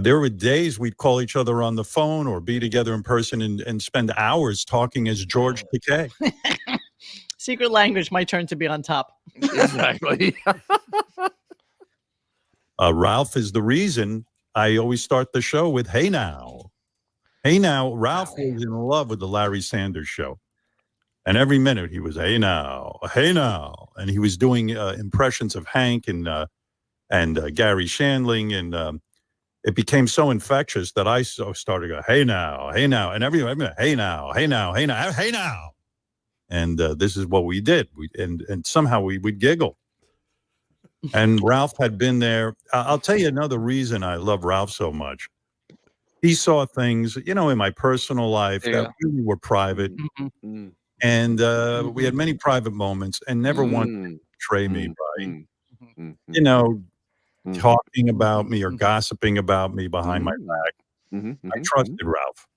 There were days we'd call each other on the phone or be together in person and spend hours talking as George Takei. Secret language, my turn to be on top. Exactly. Ralph is the reason I always start the show with, hey now. Hey now. Ralph was in love with the Larry Sanders Show. And every minute he was, hey now. And he was doing impressions of Hank and Gary Shandling. And it became so infectious that I started to go, hey now. And everyone, hey now. And this is what we did. And somehow we would giggle. And Ralph had been there. I'll tell you another reason I love Ralph so much. He saw things, in my personal life that really were private. Mm-hmm. And we had many private moments and never once betray me by, talking about me or gossiping about me behind my back. I trusted Ralph.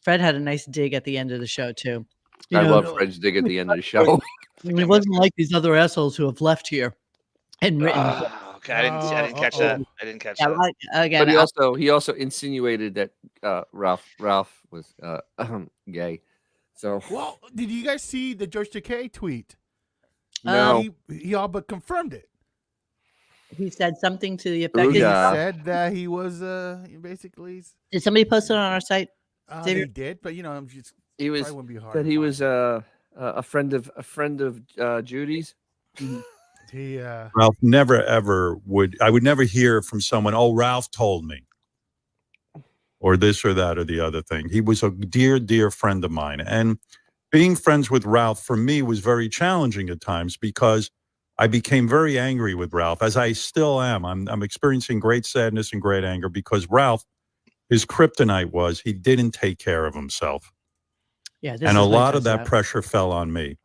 Fred had a nice dig at the end of the show, too. I love Fred's dig at the end of the show. It wasn't like these other assholes who have left here and written. Okay, I didn't catch that. I didn't catch that. Again, But he also insinuated that Ralph was gay. So well, did you guys see the George Takei tweet? No, he all but confirmed it. He said something to the effect. He said that he was basically. Did somebody post it on our site? They did, but I'm just. He was wouldn't be hard that he was a friend of Judy's. Ralph never ever would. I would never hear from someone, "Oh, Ralph told me," or this or that or the other thing. He was a dear, dear friend of mine, and being friends with Ralph for me was very challenging at times because I became very angry with Ralph, as I still am. I'm experiencing great sadness and great anger because Ralph, his kryptonite was he didn't take care of himself. Yeah, And a lot of that pressure fell on me.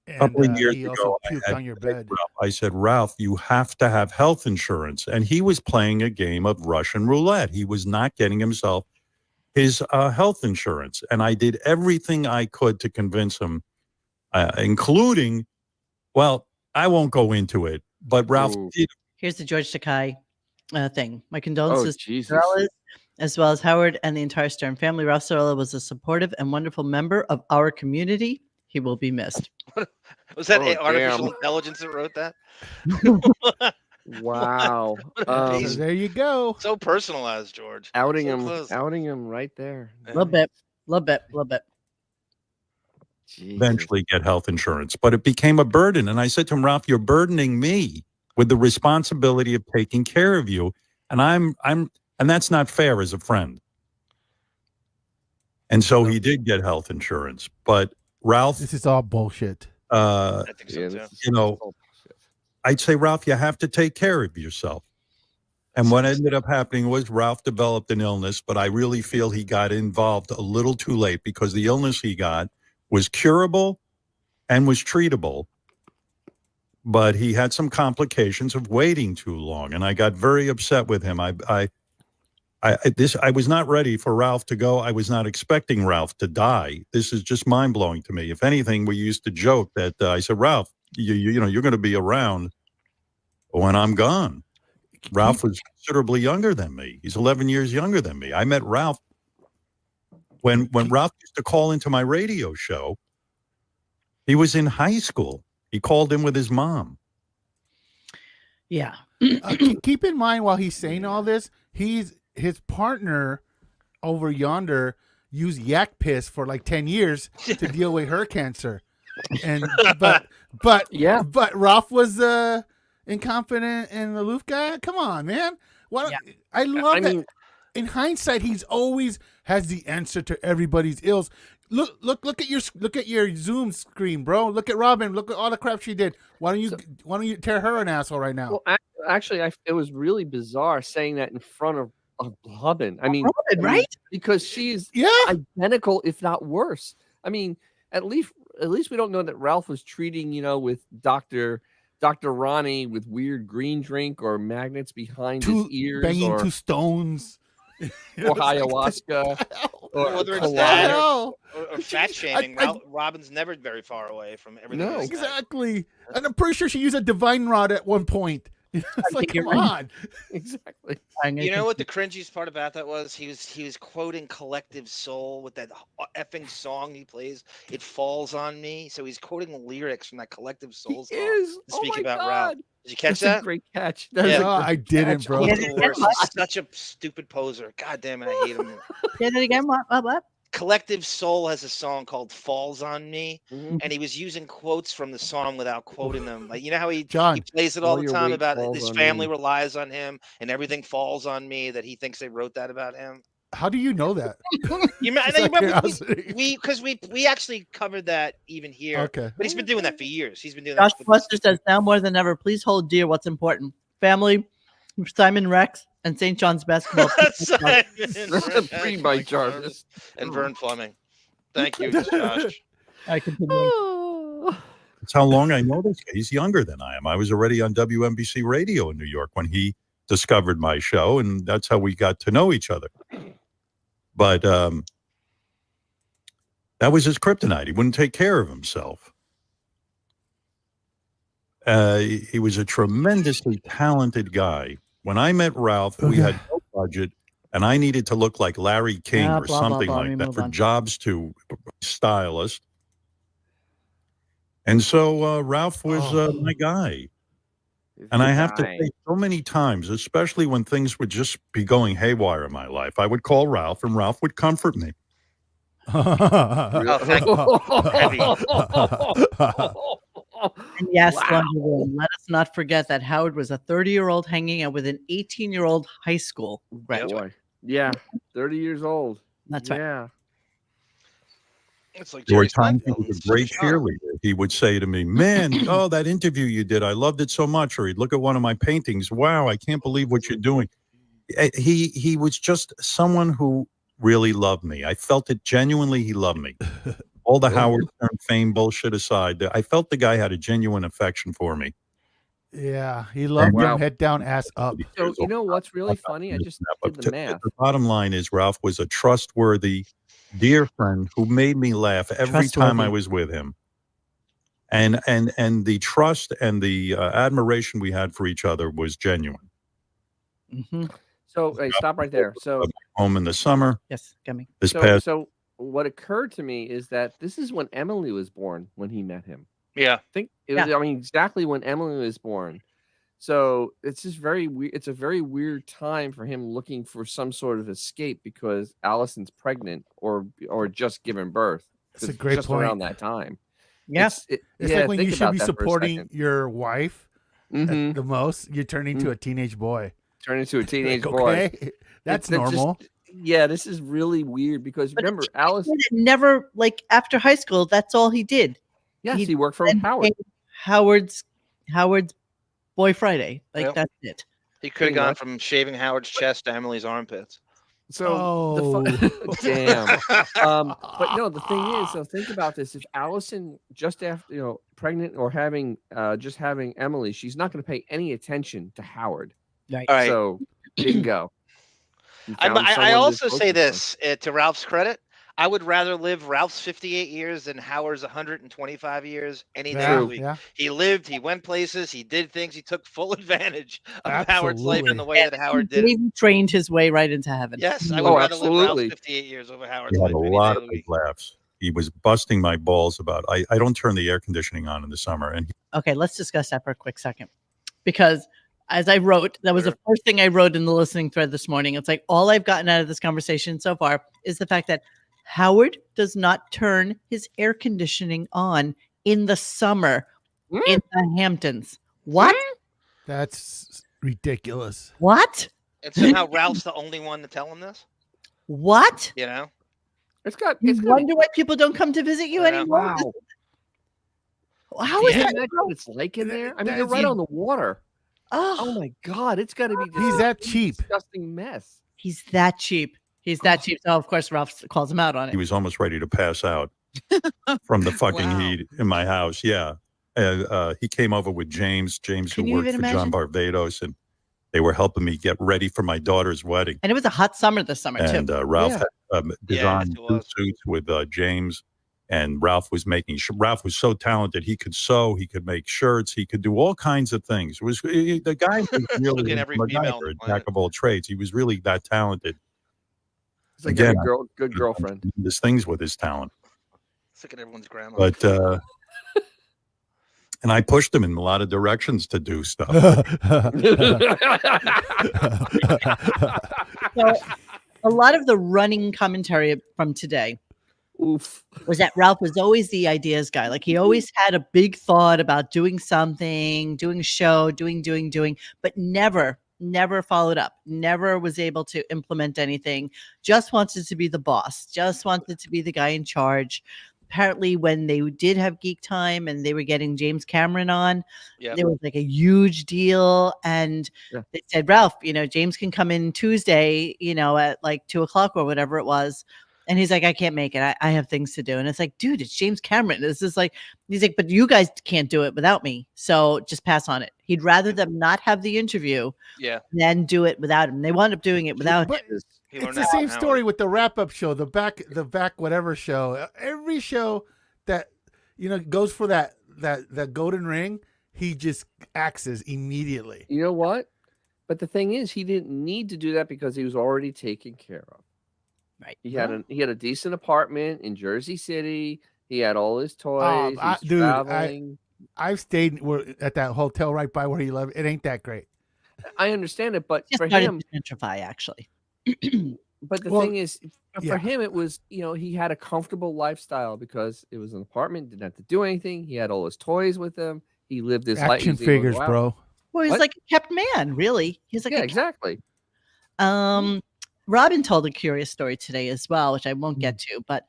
A couple of years he ago, also puked on your bed. I said, Ralph, you have to have health insurance. And he was playing a game of Russian roulette. He was not getting himself his health insurance. And I did everything I could to convince him, including, well, I won't go into it, but Ralph did. Here's the George Takei thing. My condolences to Jesus. Cirellas, as well as Howard and the entire Stern family. Ralph Cirella was a supportive and wonderful member of our community. He will be missed. Was that artificial intelligence that wrote that? Wow. There you go. So personalized, George. Outing So him right there. A little bit. Jesus. Eventually get health insurance, but it became a burden. And I said to him, Ralph, you're burdening me with the responsibility of taking care of you. And and that's not fair as a friend. And so he did get health insurance, but Ralph, this is all bullshit. I think so too. You know, I'd say, Ralph, you have to take care of yourself. And what ended up happening was Ralph developed an illness, but I really feel he got involved a little too late because the illness he got was curable and was treatable, but he had some complications of waiting too long. And I got very upset with him. I was not ready for Ralph to go. I was not expecting Ralph to die. This is just mind blowing to me. If anything, we used to joke that I said, Ralph, you know, you're going to be around when I'm gone. Ralph was considerably younger than me. He's 11 years younger than me. I met Ralph when Ralph used to call into my radio show. He was in high school. He called in with his mom. Yeah. Keep in mind while he's saying all this, his partner over yonder used yak piss for like 10 years to deal with her cancer. And but Ralph was incompetent and aloof guy. Come on, man. What I love that. In hindsight, he's always has the answer to everybody's ills. Look at your Zoom screen, bro. Look at Robin. Look at all the crap she did. Why don't you tear her an asshole right now? Well, actually, it was really bizarre saying that in front of Robin. I mean, Robin, right? Because she's identical, if not worse. I mean, at least we don't know that Ralph was treating, with Dr. Ronnie with weird green drink or magnets behind his ears, banging two stones. Or ayahuasca, or whether it's that or fat shaming. Robin's never very far away from everything. No, exactly. And I'm pretty sure she used a divine rod at one point. It's like, come on. Exactly. You know what the cringiest part about that was? He was quoting Collective Soul with that effing song he plays. It falls on me. So he's quoting lyrics from that Collective Soul song. Speaking about Ralph. Did you catch that? A great catch. I didn't, bro. He's such a stupid poser. God damn it, I hate him. Say that again. What? Collective Soul has a song called "Falls on Me," and he was using quotes from the song without quoting them. Like, you know how he plays it all the time about his family relies on him and everything falls on me. That he thinks they wrote that about him. How do you know that? You remember we actually covered that even here. Okay, but he's been doing that for years. He's been doing Josh that. Foster says, now more than ever, please hold dear what's important: family, Simon Rex, and St. John's basketball. Free by Jarvis and Vern Fleming. Thank you, Josh. I continue. That's how long I know this guy. He's younger than I am. I was already on WNBC radio in New York when he discovered my show, and that's how we got to know each other. But that was his kryptonite. He wouldn't take care of himself. He was a tremendously talented guy. When I met Ralph, we had no budget, and I needed to look like Larry King or something like that for jobs to stylist. And so Ralph was my guy. And I have to say, so many times, especially when things would just be going haywire in my life, I would call Ralph, and Ralph would comfort me. And yes, Wow. Laundry Room. Let us not forget that Howard was a 30-year-old hanging out with an 18-year-old high school graduate. Boy. Yeah, 30 years old. That's right. Yeah. It's like There were Jerry times he Seinfeld was and a great Sophie Turner. cheerleader. He would say to me, "Man, oh, that interview you did, I loved it so much." Or he'd look at one of my paintings. "Wow, I can't believe what you're doing." He was just someone who really loved me. I felt it genuinely. He loved me. All the Howard Stern fame bullshit aside, I felt the guy had a genuine affection for me. Yeah, he loved Wow. him head down, ass up. So, you know what's really funny? I just did the math. The bottom line is Ralph was a trustworthy, dear friend who made me laugh every time I Trustworthy. was with him. And the trust and the admiration we had for each other was genuine. Mm-hmm. So, hey, stop right there. So, Home in the summer. Yes, coming. This past so what occurred to me is that this is when Emily was born when he met him. Yeah. I think it was, I mean, exactly when Emily was born. So it's just very weird. It's a very weird time for him looking for some sort of escape because Allison's pregnant or just given birth. That's a It's great just point. around that time. Yeah. It's yeah, like when think you should about be that for a supporting second. your wife Mhm. at the most. You're turning into a teenage boy. Turn into a teenage Like, boy. okay, that's They're just- normal. yeah, this is really weird because But remember, it's Alice. never, like, after high school, that's all he did. Yes, he worked for then Howard. became Howard's Boy Friday. Like, Yep. that's it. He could have Pretty gone much. from shaving Howard's chest to Emily's armpits. So damn. But no, the thing is, so think about this: if Allison just after pregnant or having just having Emily, she's not going to pay any attention to Howard. Right. All right. So bingo. You I found someone to also say focus this to Ralph's credit. I would rather live Ralph's 58 years than Howard's 125 years any day of the week. Yeah. He lived, he went places, he did things, he took full advantage of Howard's life Absolutely. in the way that Howard did it. He trained his way right into heaven. Yes, I Oh, would rather live Ralph's absolutely. 58 years over he Howard's had life a any lot day of of the big week. laughs. He was busting my balls about I don't turn the air conditioning on in the summer, and Okay, let's discuss that for a quick second. Because as I wrote, that was the first thing I wrote in the listening thread this morning. It's like all I've gotten out of this conversation so far is the fact that Howard does not turn his air conditioning on in the summer in the Hamptons. What? That's ridiculous. What? And somehow Ralph's the only one to tell him this. What? You know? It's got. You It's got. wonder why people don't come to visit you I know. anymore? Wow. How Can is you that? imagine what it's like in there? I mean, you're That's right you- on the water. Oh Oh, my God, it's got to be. Just He's that cheap. disgusting mess. he's that cheap. He's that cheap. So of course Ralph calls him out on he it. was almost ready to pass out from the fucking Wow. heat in my house. Yeah, he came over with James, Can who you worked even for John imagine? Barbados, and they were helping me get ready for my daughter's wedding. And it was a hot summer this summer And too. Ralph Yeah. had designed it two was. suits with James, and Ralph was making. Ralph was so talented; he could sew, he could make shirts, he could do all kinds of things. It was the guy was really Look at every a female on the MacGyver, a planet. jack of all trades. He was really that talented. It's like Again, every good girlfriend. There's things with his talent, Let's look at everyone's grandma. but and I pushed him in a lot of directions to do stuff. So a lot of the running commentary from today Oof. was that Ralph was always the ideas guy. Like he always had a big thought about doing something, doing a show, doing, but never followed up, never was able to implement anything, just wanted to be the boss, just wanted to be the guy in charge. Apparently when they did have Geek Time and they were getting James Cameron on, Yep. there was like a huge deal. And Yeah. they said, Ralph, James can come in Tuesday, at like 2:00 or whatever it was. And he's like, I can't make it. I have things to do. And it's like, dude, it's James Cameron. This is like, he's like, but you guys can't do it without me. So just pass on it. He'd rather them not have the interview Yeah. than do it without him. They wound up doing it without But him. He it's learned the that same from story Howard. with the wrap-up show, the back whatever show. Every show that goes for that golden ring, he just axes immediately. You know what? But the thing is, he didn't need to do that because he was already taken care of. Right. He had a decent apartment in Jersey City. He had all his toys. He's Dude, traveling. I've stayed at that hotel right by where he lived. It ain't that great. I understand it, but Just for started him, to gentrify, actually. But the Well, thing is, for yeah. him, it was, he had a comfortable lifestyle because it was an apartment, didn't have to do anything. He had all his toys with him. He lived his life. Action figures, bro. Well, he's What? like a kept man, really. He's like Yeah, a exactly. Robin told a curious story today as well, which I won't get to, but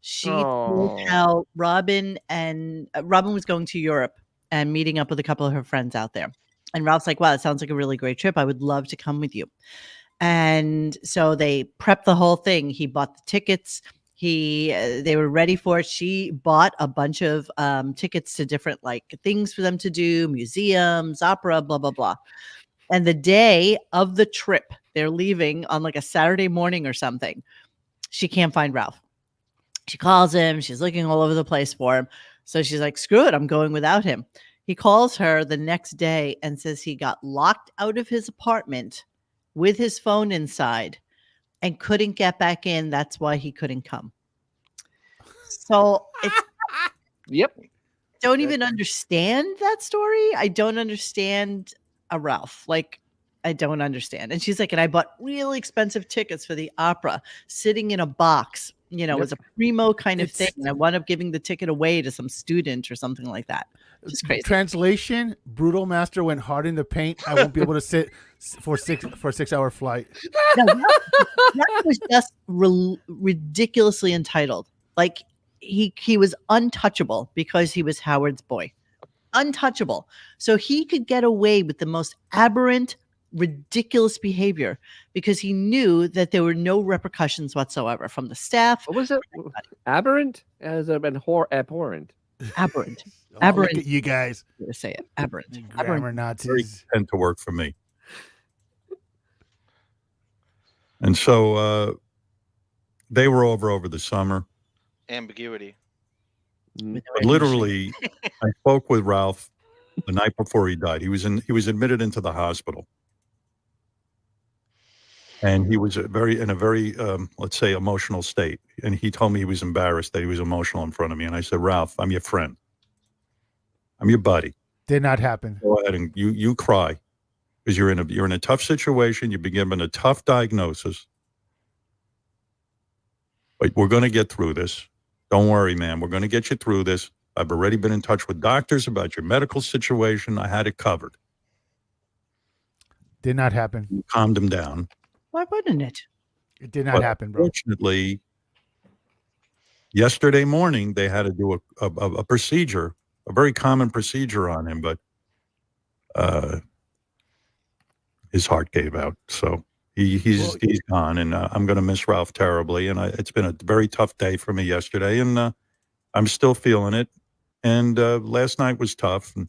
she told how Robin was going to Europe and meeting up with a couple of her friends out there. And Ralph's like, wow, it sounds like a really great trip. I would love to come with you. And so they prepped the whole thing. He bought the tickets. They were ready for it. She bought a bunch of tickets to different like things for them to do, museums, opera, blah, blah, blah. And the day of the trip, they're leaving on like a Saturday morning or something. She can't find Ralph. She calls him. She's looking all over the place for him. So she's like, screw it. I'm going without him. He calls her the next day and says he got locked out of his apartment with his phone inside and couldn't get back in. That's why he couldn't come. So it's Yep. don't even understand that story. I don't understand a Ralph. Like, I don't understand. And she's like, and I bought really expensive tickets for the opera sitting in a box, it was a primo kind of thing. And I wound up giving the ticket away to some student or something like that. Just crazy. Translation: Brutal Master went hard in the paint. I won't be able to sit for a 6-hour flight. No, that was just ridiculously entitled. Like he was untouchable because he was Howard's boy. Untouchable. So he could get away with the most aberrant, ridiculous behavior because he knew that there were no repercussions whatsoever from the staff. What was it? Aberrant? As been abhorrent. Aberrant. Aberrant. Look at you guys. I'm gonna say it. Aberrant. Grammar Aberrant. Nazis. Tend to work for me. And so they were over the summer. Ambiguity. But literally, I spoke with Ralph the night before he died. He was admitted into the hospital, and he was in a very let's say emotional state. And he told me he was embarrassed that he was emotional in front of me. And I said, Ralph, I'm your friend. I'm your buddy. Did not happen. Go ahead and you cry because you're in a tough situation. You've been given a tough diagnosis, but we're going to get through this. Don't worry, man. We're going to get you through this. I've already been in touch with doctors about your medical situation. I had it covered. Did not happen. You calmed him down. Why wouldn't it? It did not happen, bro. Fortunately, yesterday morning they had to do a procedure, a very common procedure on him, but his heart gave out. So he's gone, and I'm going to miss Ralph terribly. And it's been a very tough day for me yesterday, and I'm still feeling it. And last night was tough. And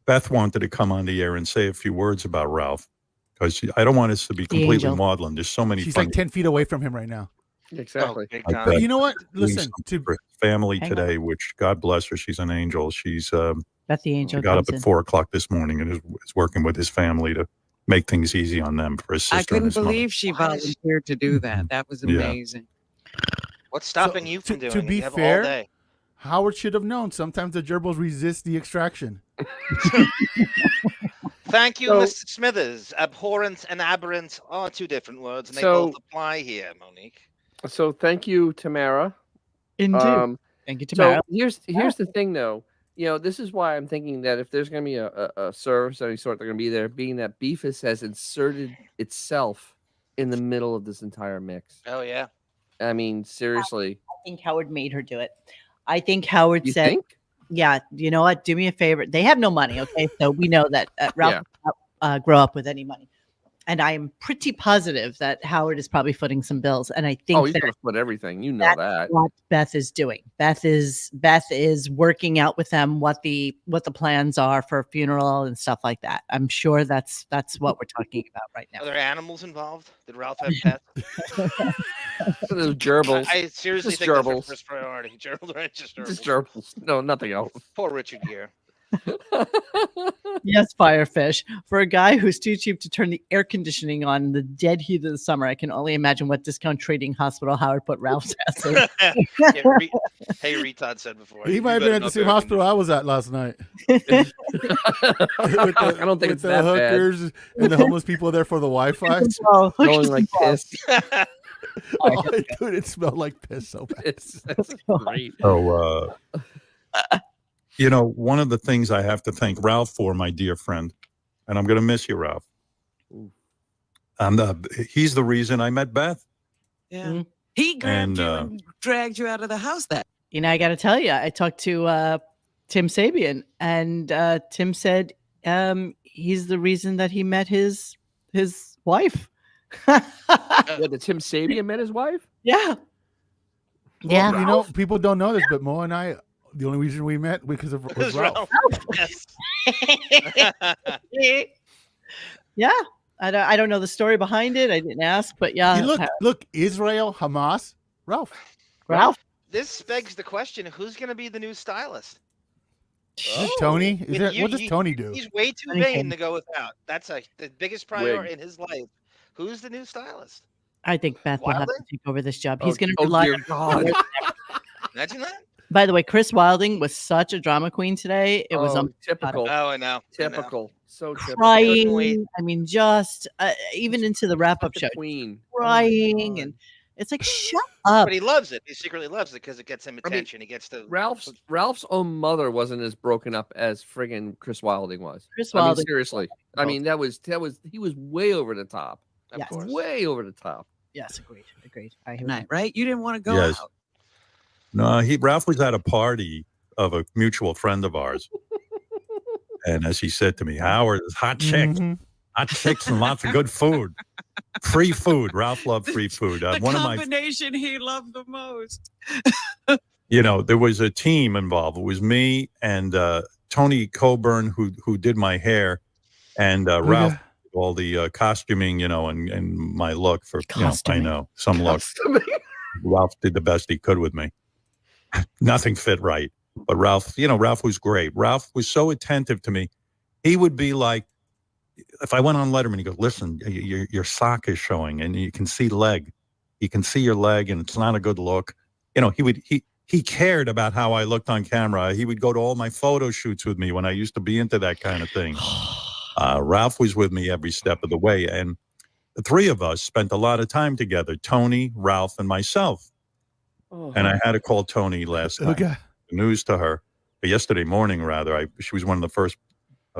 Beth wanted to come on the air and say a few words about Ralph because I don't want us to be completely maudlin. There's so many. She's like 10 feet away from him right now. Exactly. Oh, You know what? Listen to family today, which God bless her. She's an angel. She's Beth the angel. She got up at 4 o'clock this morning and is working with his family to make things easy on them for his sister. I couldn't and his believe she volunteered to do that. That was amazing. What's stopping you from doing to it? be You have fair, all day. Howard should have known. Sometimes the gerbils resist the extraction. Thank you, Mr. Smithers. Abhorrent and aberrant are two different words, and they both apply here, Monique. So thank you, Tamara. Indeed. Thank you, Tamara. So here's the thing, though. This is why I'm thinking that if there's going to be a service of any sort, they're going to be there, being that Beefus has inserted itself in the middle of this entire mix. Oh, yeah. I mean, seriously. I think Howard made her do it. I think Howard said, think? yeah, you know what? Do me a favor. They have no money, okay? So we know that Ralph did not grow up with any money. And I am pretty positive that Howard is probably footing some bills. And I think he's going to foot everything. You know that. What Beth is doing. Beth is working out with them what the plans are for a funeral and stuff like that. I'm sure that's what we're talking about right now. Are there animals involved? Did Ralph have pets? Those gerbils. I seriously Just think that's gerbils. our first priority. Gerbils, right? Just gerbils. Just gerbils. No, nothing else. Poor Richard Gere. Yes, Firefish. For a guy who's too cheap to turn the air conditioning on in the dead heat of the summer, I can only imagine what discount trading hospital Howard put Ralph's ass in. Hey, retard said before. He might have been at the same hospital I was at last night. I don't think it's the that hookers bad. and the homeless people there for the Wi-Fi. Going like this. All Oh, right, dude, it smelled like piss so bad. That's great. So, one of the things I have to thank Ralph for, my dear friend, and I'm going to miss you, Ralph. Ooh. He's the reason I met Beth. Yeah. Mhm. He grabbed And, you and dragged you out of the house that. I got to tell you, I talked to Tim Sabian, and Tim said he's the reason that he met his wife. Yeah, the Tim Sabian met his wife? Yeah. Yeah. Well, people don't know this, but Mo and I, the only reason we met was Ralph. Yes. Yeah. I don't know the story behind it. I didn't ask, but yeah. Hey, look, Israel, Hamas, Ralph. Ralph. This begs the question: who's going to be the new stylist? Is it Tony? What does Tony do? He's way too Tony vain Kane. to go without. That's the biggest priority in his life. Who's the new stylist? I think Beth will have to Wilding? take over this job. He's going to Oh rely dear on. God. Imagine that. By the way, Chris Wilding was such a drama queen today. It was typical. Oh, I know. Typical. So typical. crying. I mean, just even into the wrap-up show, Queen. crying, and it's like, shut up. But he loves it. He secretly loves it because it gets him attention. He gets to Ralph's own mother wasn't as broken up as friggin' Chris Wilding was. Chris I mean, Wilding. seriously. I mean, that was he was way over the top. Of Yes. course. Way over the top. Yes, agreed. I hear night, right? You didn't want to go Yes. out. No, Ralph was at a party of a mutual friend of ours. And as he said to me, Howard, there's hot chicks, hot chicks and lots of good food. Free food. Ralph loved free food. The One combination he loved the most. there was a team involved. It was me and Tony Coburn, who did my hair, and Ralph, all the costuming, and my look for, I know, some look. Ralph did the best he could with me. Nothing fit right. But Ralph was great. Ralph was so attentive to me. He would be like, if I went on Letterman, he goes, listen, your sock is showing and you can see leg. You can see your leg and it's not a good look. He cared about how I looked on camera. He would go to all my photo shoots with me when I used to be into that kind of thing. Ralph was with me every step of the way. And the three of us spent a lot of time together, Tony, Ralph, and myself. And I had to call Tony last night. The news to her, yesterday morning, rather. She was one of the first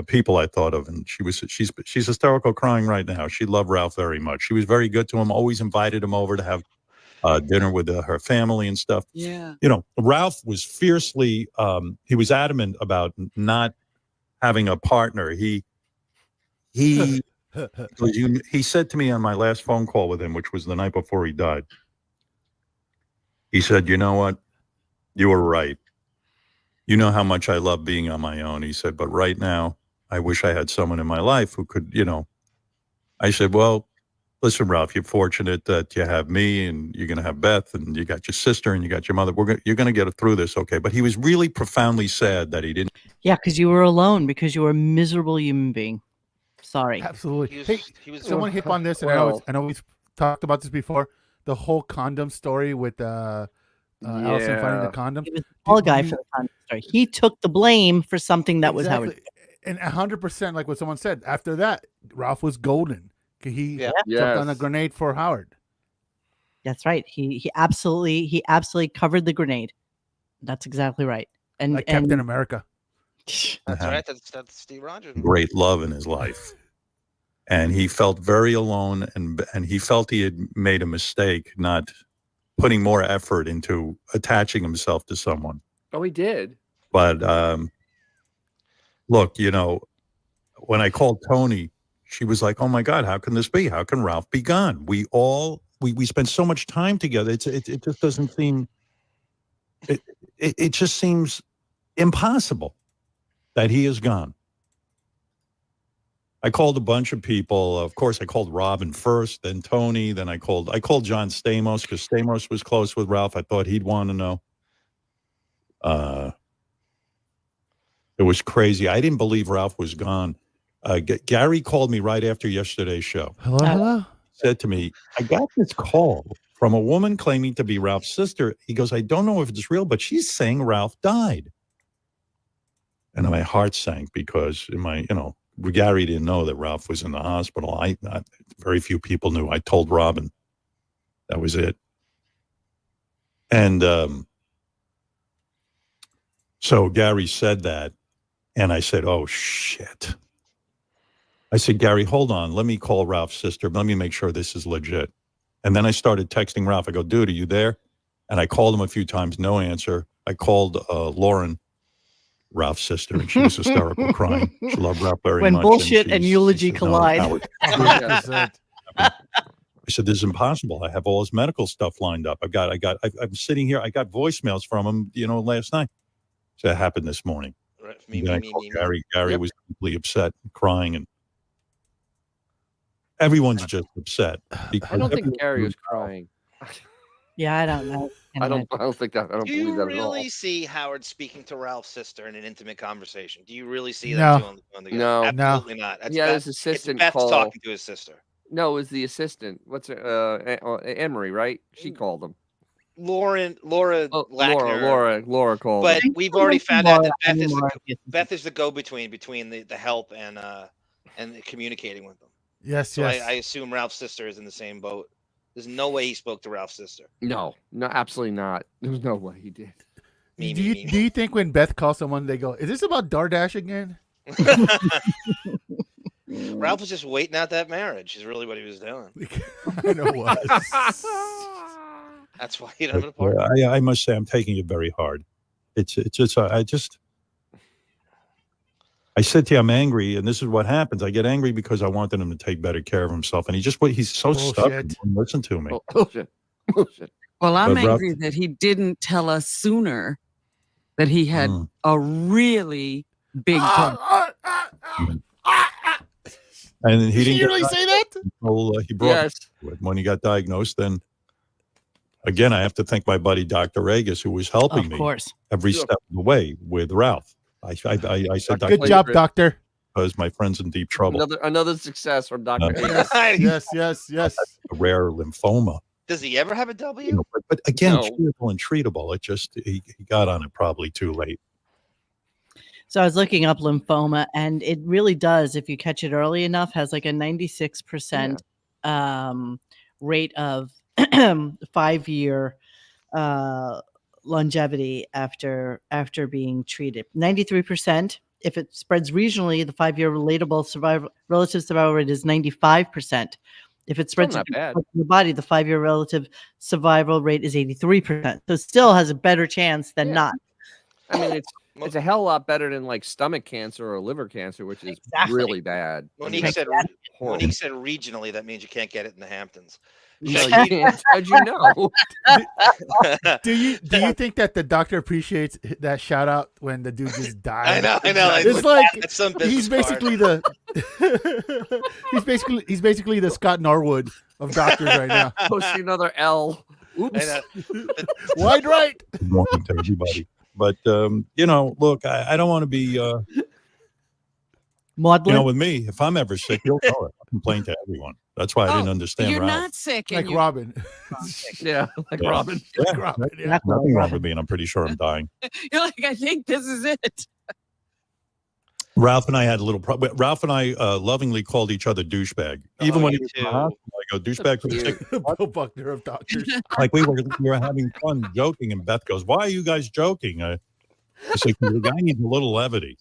people I thought of, and she's hysterical, crying right now. She loved Ralph very much. She was very good to him. Always invited him over to have dinner with her family and stuff. Yeah. Ralph was fiercely. He was adamant about not having a partner. He said to me on my last phone call with him, which was the night before he died. He said, "You know what? You were right. You know how much I love being on my own." He said, "But right now, I wish I had someone in my life who could, I said, "Well, listen, Ralph, you're fortunate that you have me and you're going to have Beth and you got your sister and you got your mother. You're going to get through this, okay?" But he was really profoundly sad that he didn't. Yeah, because you were alone, because you were a miserable human being. Sorry. Absolutely. Someone hit on this, and I know we've talked about this before. The whole condom story with Allison finding the condom. He was the tall guy for the condom story. He took the blame for something that was Howard. And 100%, like what someone said, after that, Ralph was golden. He jumped on a grenade for Howard. That's right. He absolutely covered the grenade. That's exactly right. And like Captain America. That's right. That's Steve Rogers. Great love in his life. And he felt very alone, and he felt he had made a mistake not putting more effort into attaching himself to someone. Oh, he did. But look, when I called Tony, she was like, "Oh my God, how can this be? How can Ralph be gone? We spent so much time together. It just doesn't seem. It just seems impossible that he is gone." I called a bunch of people. Of course, I called Robin first, then Tony, then I called John Stamos because Stamos was close with Ralph. I thought he'd want to know. It was crazy. I didn't believe Ralph was gone. Gary called me right after yesterday's show. Hello? Said to me, "I got this call from a woman claiming to be Ralph's sister." He goes, "I don't know if it's real, but she's saying Ralph died." And my heart sank because Gary didn't know that Ralph was in the hospital. Very few people knew. I told Robin. That was it. And so Gary said that, and I said, oh, shit. I said, Gary, hold on. Let me call Ralph's sister. Let me make sure this is legit. And then I started texting Ralph. I go, dude, are you there? And I called him a few times, no answer. I called Lauren, Ralph's sister, and she was hysterical, crying. She loved Ralph very much. When bullshit and eulogy she said, collide. No, Howard. 100%. I said, this is impossible. I have all his medical stuff lined up. I'm sitting here. I got voicemails from him, last night. So that happened this morning. Right. And then I called Gary. Gary Yep. was deeply upset and crying, and everyone's just upset. I don't think Gary was crying. Yeah, I don't know. I don't think that. I don't Do believe you that at all. really see Howard speaking to Ralph's sister in an intimate conversation? Do you really see No. them on the No. absolutely not. That's Yeah, Beth, his assistant it's Beth called. talking to his sister. No, it was the assistant. What's her? Anne-Marie, right? She called him. Laura Oh, Lackner. Laura called But him. we've already found out that Anymore. Beth is the go-between between the help and communicating with them. Yes, So yes. I assume Ralph's sister is in the same boat. There's no way he spoke to Ralph's sister. No, absolutely not. There's no way he did. Me. do you think when Beth calls someone, they go, "Is this about DoorDash again?" Ralph was just waiting out that marriage. Is really what he was doing. I know what. That's why he doesn't have a partner. I must say, I'm taking it very hard. It's just, I said to you, I'm angry, and this is what happens. I get angry because I wanted him to take better care of himself, and he's so stubborn. He won't listen to me. Bullshit. Well, I'm But Ralph- angry that he didn't tell us sooner that he had a really big problem. And he Did didn't you really say that? until he brought Yes. it. When he got diagnosed, then again, I have to thank my buddy Dr. Regas, who was helping Of me course. every Yeah. step of the way with Ralph. I said, Good job, doctor. because my friend's in deep trouble. Another success from Dr. Uh, Hayes. Yes. A rare lymphoma. Does he ever have a W? But again, No. treatable and treatable. It just he got on it probably too late. So I was looking up lymphoma, and it really does, if you catch it early enough, has like a 96% rate of 5-year longevity after being treated. 93%. If it spreads regionally, the 5-year relative survival rate is 95%. If it spreads not to bad. the body, the 5-year relative survival rate is 83%. So it still has a better chance than Yeah. not. I mean, it's a hell of a lot better than like stomach cancer or liver cancer, which is Exactly. really bad. Monique said horrible. regionally, that means you can't get it in the Hamptons. No, you can't. How'd you know? Do you think that the doctor appreciates that shout out when the dude just died? I know. It's like That's some he's business card. basically he's basically the Scott Norwood of doctors right now. Posting another L. Oops. I know. Wide right. Good morning to everybody. But look, I don't want to be Maudlin. with me, if I'm ever sick, you'll know it. I complain to everyone. That's why I didn't understand You're Ralph. not sick. Like and you- Robin. Yeah, like Yeah. Robin. Yeah, Robin, yeah. nothing wrong with me, and I'm pretty sure I'm dying. You're like, I think this is it. Ralph and I had a little problem. Ralph and I lovingly called each other douchebag. Even when he was in the hospital, I go, douchebag for sick. Bill Buckner of doctors. Like we were having fun joking, and Beth goes, "Why are you guys joking?" I said, "The guy needs a little levity."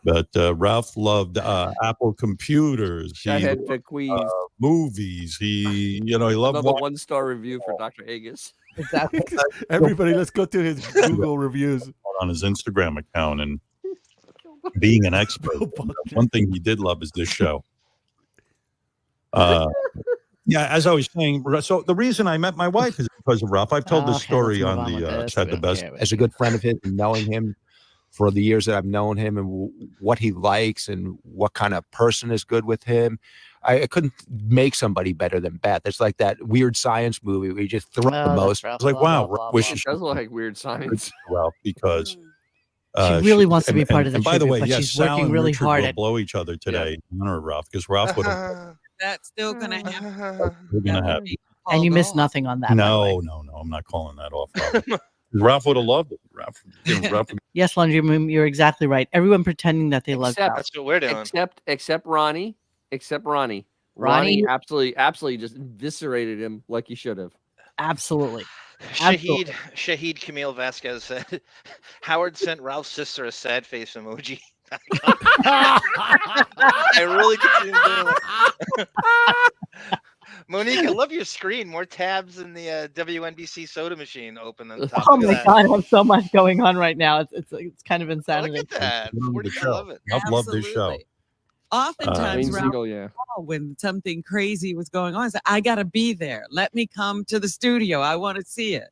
But Ralph loved Apple computers. He Shithead loved, bequeathed movies. He loved another 1-star review for Dr. Haggis. Exactly. Everybody, let's go to his Google reviews. on his Instagram account and being an expert. One thing he did love is this show. Yeah, as I was saying, so the reason I met my wife is because of Ralph. I've told this Okay, story let's move on with the this. Said the Best. As a good friend of his and knowing him for the years that I've known him and what he likes and what kind of person is good with him, I couldn't make somebody better than Beth. It's like that weird science movie where you just throw the most. I was like, wow, wish It does look like weird science. Ralph because She really wants to be part of the And by the tribute, way, but yes, she's Sal working and really Richard hard will at blow each other today in honor of Ralph because Ralph would have. That's still going to happen. We're gonna have. and you missed nothing on that. by the way. No, I'm not calling that off. Ralph would have loved it. Ralph would- Yes, Laundry Room, you're exactly right. Everyone pretending that they love Except- Ralph. That's what we're doing. Except Ronnie. Ronnie, absolutely just eviscerated him like he should have. absolutely. Shahid Camille Vasquez said, Howard sent Ralph's sister a sad face emoji. I really could see him doing that. Monique, I love your screen. More tabs in the WNBC soda machine open on top. Oh Look my at God, I have so much going on right now. It's kind of that. insanity. Look at that. Love 40, the I show. love it. Love this show. Absolutely. Oftentimes, Wayne Ralph, Siegel, yeah. when something crazy was going on, I said, I got to be there. Let me come to the studio. I want to see it.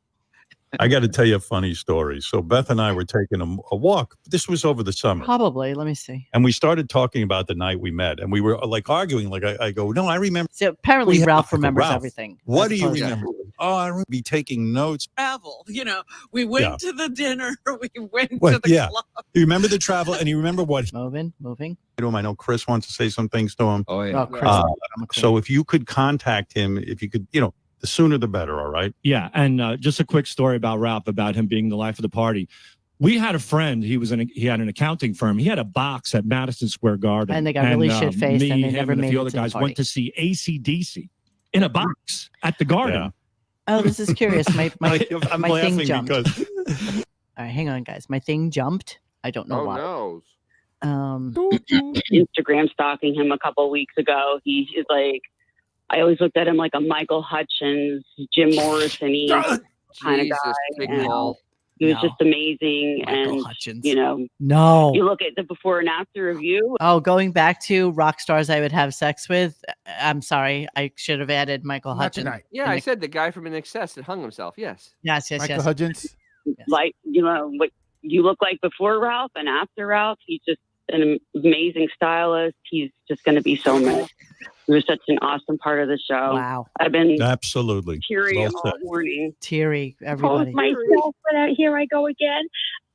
I got to tell you a funny story. So Beth and I were taking a walk. This was over the summer. Probably. Let me see. And we started talking about the night we met. And we were like arguing. Like I go, no, I remember. So apparently We Ralph have to go, remembers Ralph, everything. What as do you opposed to- remember? Oh, I remember be taking notes. Travel, we went to the dinner. We went Well, to the yeah. club. You remember the travel? And you remember what? Moving. To him. I know Chris wants to say some things to him. Oh, yeah. Oh, Chris. Uh, I'm a queen. So if you could contact him, if you could, the sooner the better. All right. Yeah, and just a quick story about Ralph, about him being the life of the party. We had a friend. He had an accounting firm. He had a box at Madison Square Garden, And they got really shit-faced, Me, and they him, never and a made few it other to the guys party. went to see AC/DC in a box at the Garden. Yeah. Oh, this is curious. My I'm my thing laughing jumped. because All right, hang on, guys. My thing jumped. I don't know Oh, why. no. Instagram stalking him a couple of weeks ago. He's like, I always looked at him like a Michael Hutchins, Jim Morrison-y kind of Jesus, guy. big And Paul. he was No. just amazing. Michael And, Hutchins. you No. look at the before and after review. Oh, going back to rock stars I would have sex with. I'm sorry. I should have added Michael Not Hutchins. tonight. Yeah, I said the guy from In Excess that hung himself. Yes. Yes. Michael Hudgens. Like, what you look like before Ralph and after Ralph. He's just an amazing stylist. He's just going to be so missed. He was such an awesome part of the show. Wow. I've been absolutely. teary Well all said. morning. Teary, Post everybody. myself, but here I go again.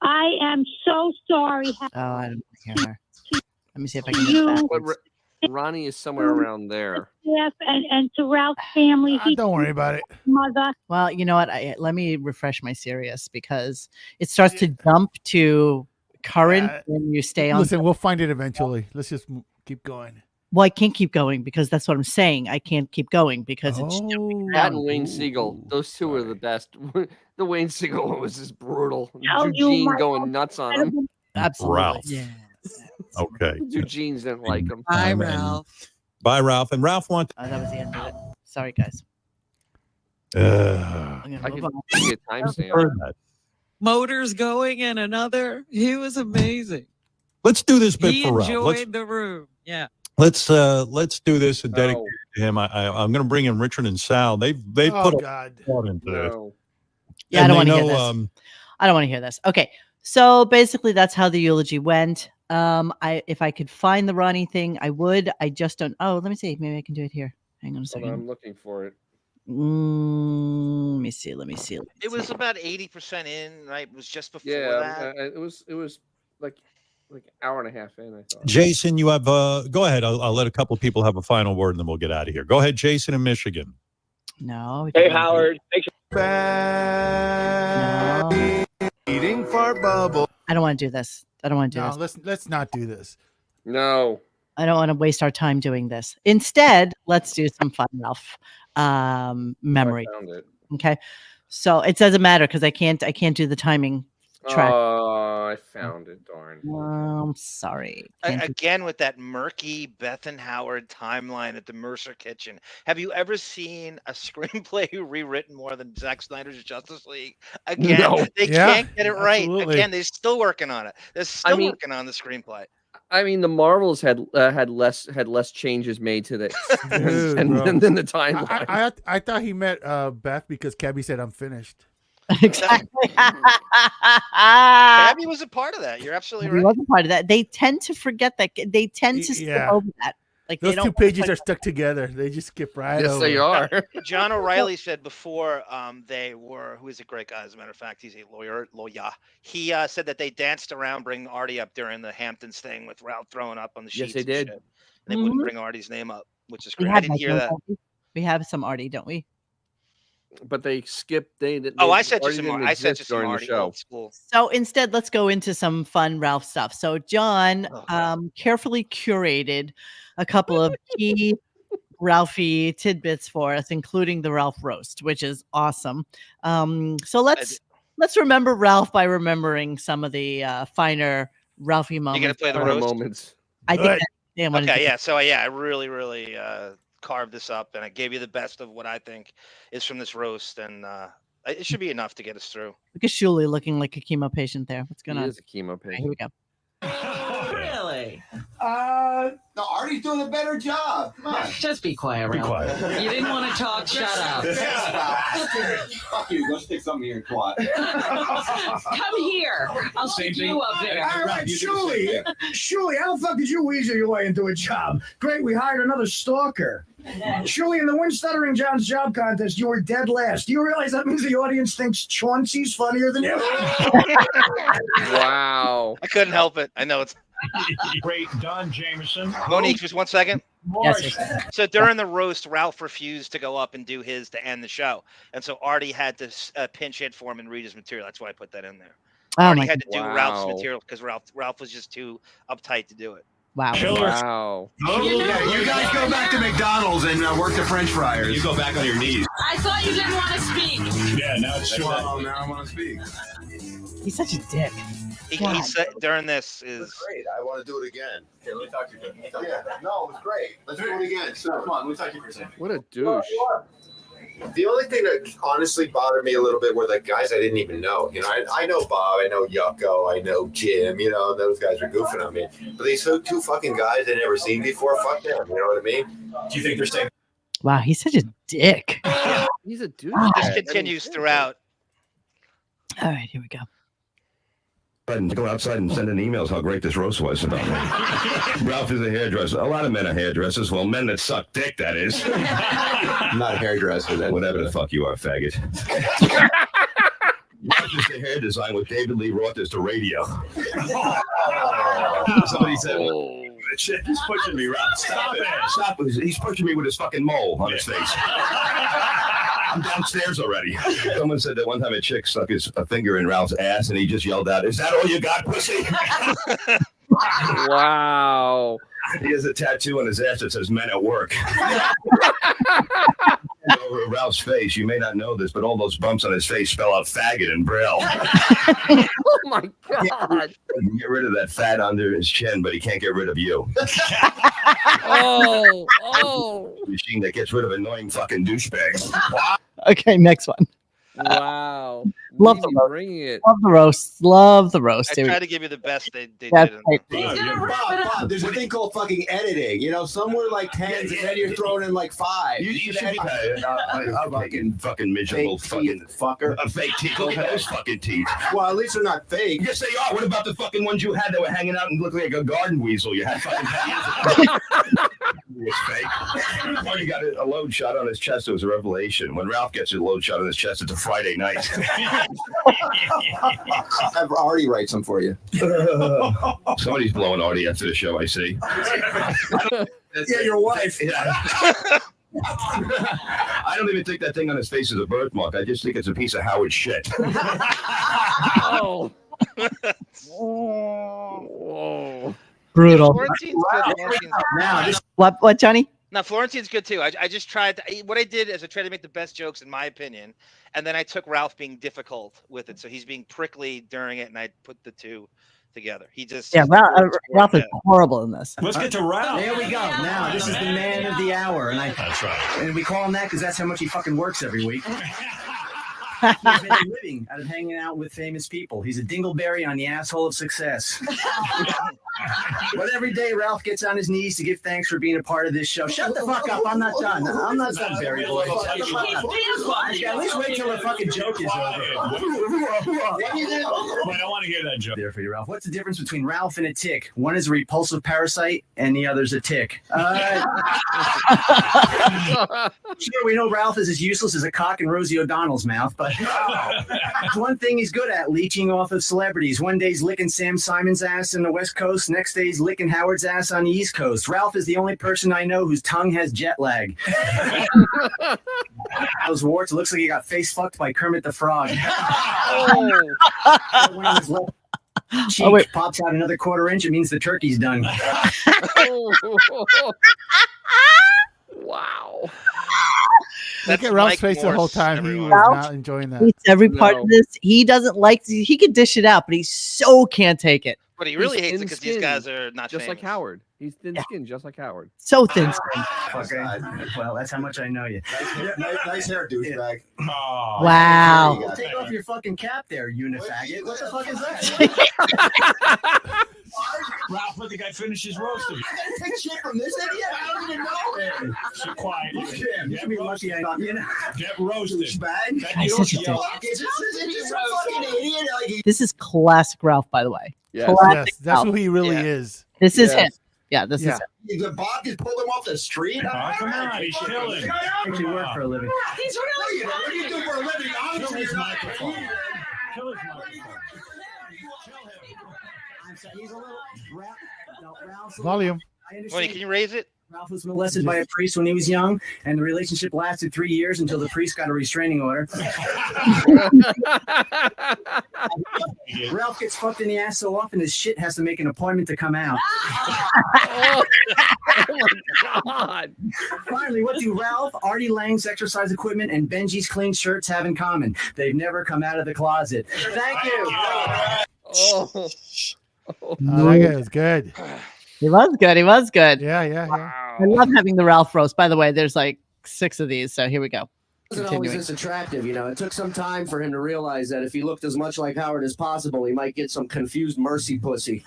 I am so sorry. Oh, I don't hear her. Let me see if I can get You- that. But Ronnie is somewhere around there. Yes, and to Ralph's family, Don't worry about it. mother. Well, you know what? Let me refresh my Sirius because it starts to jump to current Yeah. when you stay on. Listen, we'll find it eventually. Let's just keep going. Well, I can't keep going because that's what I'm saying. I can't keep going because it's Oh. That and Wayne Siegel. Those two were the best. The Wayne Siegel one was just brutal. Tell you, Eugene Michael, going nuts on him. absolutely. Ralph. Yeah. Okay. Eugene's didn't like him. Bye, And- Ralph. Bye, Ralph. And Ralph wants. That was the end of it. Sorry, guys. Uh, I'm gonna I move can on. see a timestamp. heard that. Motors going and another. He was amazing. Let's do this bit He for Ralph. enjoyed the room. Yeah. Let's do this and dedicate No, it to him. I'm going to bring in Richard and Sal. They've Oh, put a God. thought into this. no. Yeah, I And don't they want to hear know, this. I don't want to hear this. Okay. So basically that's how the eulogy went. If I could find the Ronnie thing, I would. I just don't. Oh, let me see. Maybe I can do it here. Hang on a Hold on, second. I'm looking for it. Let me see. It was about 80% in, right? It was just before Yeah, that. it was like hour and a half in. I thought. Jason, you have go ahead. I'll let a couple of people have a final word and then we'll get out of here. Go ahead, Jason in Michigan. No. Hey, Howard. No. Eating fart bubble. I don't want to do this. I don't want to do No, this. let's not do this. No. I don't want to waste our time doing this. Instead, let's do some fun Ralph memory. I found it. Okay. So it doesn't matter because I can't do the timing track. Oh, I found it. Darn. I'm sorry. Can't do- Again with that murky Beth and Howard timeline at the Mercer Kitchen. Have you ever seen a screenplay rewritten more than Zack Snyder's Justice League? Again, No. they Yeah, can't get it right. absolutely. Again, they're still working on it. They're still mean- working on the screenplay. I mean, the Marvels had less changes made to the Dude, than bro. the timeline. I thought he met Beth because Cabby said I'm finished. exactly. Abby was a part of that. You're absolutely He right. wasn't part of that. They tend to forget that. They tend to skip Yeah. over that. Like Those they don't two wanna pages put- are stuck together. They just skip right Yes, over. they are. John O'Reilly said before they were, who is a great guy, as a matter of fact, he's a lawyer. He said that they danced around bringing Artie up during the Hamptons thing with Ralph throwing up on the sheets. Yes, they and did. shit. And they wouldn't bring Artie's name up, which is We great. I have didn't that, hear that. don't we? We have some Artie, don't we? But they skipped. They Oh, I sent you Artie some. didn't I sent you exist some during the Artie show. old school. So instead, let's go into some fun Ralph stuff. So John Oh. carefully curated a couple of key Ralphie tidbits for us, including the Ralph roast, which is awesome. So let's remember Ralph by remembering some of the finer Ralphie moments. You gonna play the Finer roast? moments. I think. Okay, yeah. So I really carved this up, and I gave you the best of what I think is from this roast, and it should be enough to get us through. Look at Shuli looking like a chemo patient there. What's going on? He is a chemo patient. Here we go. Really? No, Artie's doing a better job. Come on. Just be quiet, Ralph. You didn't want to talk. Shut up. Fuck you. Go stick something in your twat. Come here. I'll stick you up there. All right, Shuli, how the fuck did you weasel your way into a job? Great, we hired another stalker. Shuli, in the Win Stuttering John's job contest, you were dead last. Do you realize that means the audience thinks Chauncey's funnier than you? Wow. I couldn't help it. I know it's Great, Don Jameson. Monique. Just 1 second. Yes. So during the roast, Ralph refused to go up and do his to end the show, and so Artie had to pinch hit for him and read his material. That's why I put that in there. Oh Artie my had to do Wow. Ralph's material because Ralph was just too uptight to do it. Wow. Wow. You guys go back to McDonald's and work the French fryers. You go back on your knees. I thought you didn't want to speak. Yeah, now it's true. Well, now I want to speak. He's such a dick. He said during this is Great. I want to do it again. Here, let me talk to you. Yeah, no, it was great. Let's do it again. So, come on, let me talk to you for a second. What a douche. The only thing that honestly bothered me a little bit were the guys I didn't even know. You know, I know Bob, I know Yucko, I know Jim. You know, those guys are goofing on me. But these two fucking guys I never seen before, fuck them. You know what I mean? Do you think they're staying? Wow, he's such a dick. He's a douche. this continues throughout. All right, here we go. And go outside and send in emails how great this roast was about me. Ralph is a hairdresser. A lot of men are hairdressers. Well, men that suck dick, that is. I'm not a hairdresser. Then. Whatever the fuck you are, faggot. Ralph is the hair design with David Lee Roth as the radio. Somebody said, Shit, he's pushing me, Ralph. Stop it. Stop. He's pushing me with his fucking mole on his face. I'm downstairs already. Someone said that one time a chick stuck a finger in Ralph's ass and he just yelled out, "Is that all you got, pussy?" Wow. He has a tattoo on his ass that says "Men at Work." Over Ralph's face, you may not know this, but all those bumps on his face spell out faggot in Braille. Oh my God. He can get rid of that fat under his chin, but he can't get rid of you. Oh. Machine that gets rid of annoying fucking douchebags. Okay, next one. Wow. Love Really the roast. bringing it. Love the roast. Love the roast. I Here we tried go. to give you the best they That's did. right. Bob, there's a thing called fucking editing. You know, some were like 10s and then you're throwing in like 5. You should be fucking miserable fucking fucker. Fake teeth. Look at those fucking teeth. Well, at least they're not fake. Yes, they are. What about the fucking ones you had that were hanging out and looked like a garden weasel? You had fucking 10 years ago. It's fake. Marty got a load shot on his chest. It was a revelation. When Ralph gets a load shot on his chest, it's a Friday night. I've already write some for you. Somebody's blowing Artie after the show, I see. Yeah, your wife. Yeah. I don't even think that thing on his face is a birthmark. I just think it's a piece of Howard shit. Oh. Whoa. Brutal. Florentine's good. Now, What, Johnny? Now Florentine's good too. I just tried what I did is I tried to make the best jokes in my opinion, and then I took Ralph being difficult with it. So he's being prickly during it, and I put the two together. He just Ralph is horrible in this. Let's get to Ralph. There we go. Now, this is the man of the hour. And That's right. And we call him that because that's how much he fucking works every week. He's made a living out of hanging out with famous people. He's a dingleberry on the asshole of success. But every day, Ralph gets on his knees to give thanks for being a part of this show. Shut the fuck up. I'm not done. I'm not done, Barry boy. Shut the fuck up. At least wait till the fucking joke is over. I don't want to hear that joke. There for you, Ralph. What's the difference between Ralph and a tick? One is a repulsive parasite, and the other's a tick. Sure, we know Ralph is as useless as a cock in Rosie O'Donnell's mouth, but one thing he's good at, leeching off of celebrities. One day he's licking Sam Simon's ass in the West Coast. Next day he's licking Howard's ass on the East Coast. Ralph is the only person I know whose tongue has jet lag. Those warts, it looks like he got face fucked by Kermit the Frog. When his left cheek pops out another quarter inch, it means the turkey's done. Wow. Look at Ralph's face the whole time. He was not enjoying that. Hates every part of this. He doesn't like. He could dish it out, but he so can't take it. But he really He's hates it because these guys are not just famous. like Howard. He's thin-skinned, just like Howard. So thin-skinned. Okay. Well, that's how much I know you. Nice hair, douchebag. Oh, wow. Well, take off your fucking cap there, unifaggot. What the fuck is that? Ralph, let the guy finish his roast of you. I gotta take shit from this idiot. I don't even know. So quiet. Look at him. You should be lucky I thought, Get roasted. Douchebag. This is classic Ralph, by the way. Yes, Classic yes, that's Ralph. who he really is. This is him. Yeah, this is him. The Bob just pulled him off the street. Oh, come on, he's chilling. I actually work for a living. He's really. What do you do for a living? Kill his microphone. Kill his microphone. He's a little Ralph's Volume. Wait, can you raise it? Ralph was molested by a priest when he was young, and the relationship lasted 3 years until the priest got a restraining order. Ralph gets fucked in the ass so often his shit has to make an appointment to come out. Oh my God. Finally, what do Ralph, Artie Lang's exercise equipment, and Benji's clean shirts have in common? They've never come out of the closet. Thank you. Oh. That guy was good. He was good. He was good. Yeah. I love having the Ralph roast. By the way, there's like 6 of these, so here we go. Wasn't always this attractive, you know. It took some time for him to realize that if he looked as much like Howard as possible, he might get some confused mercy pussy.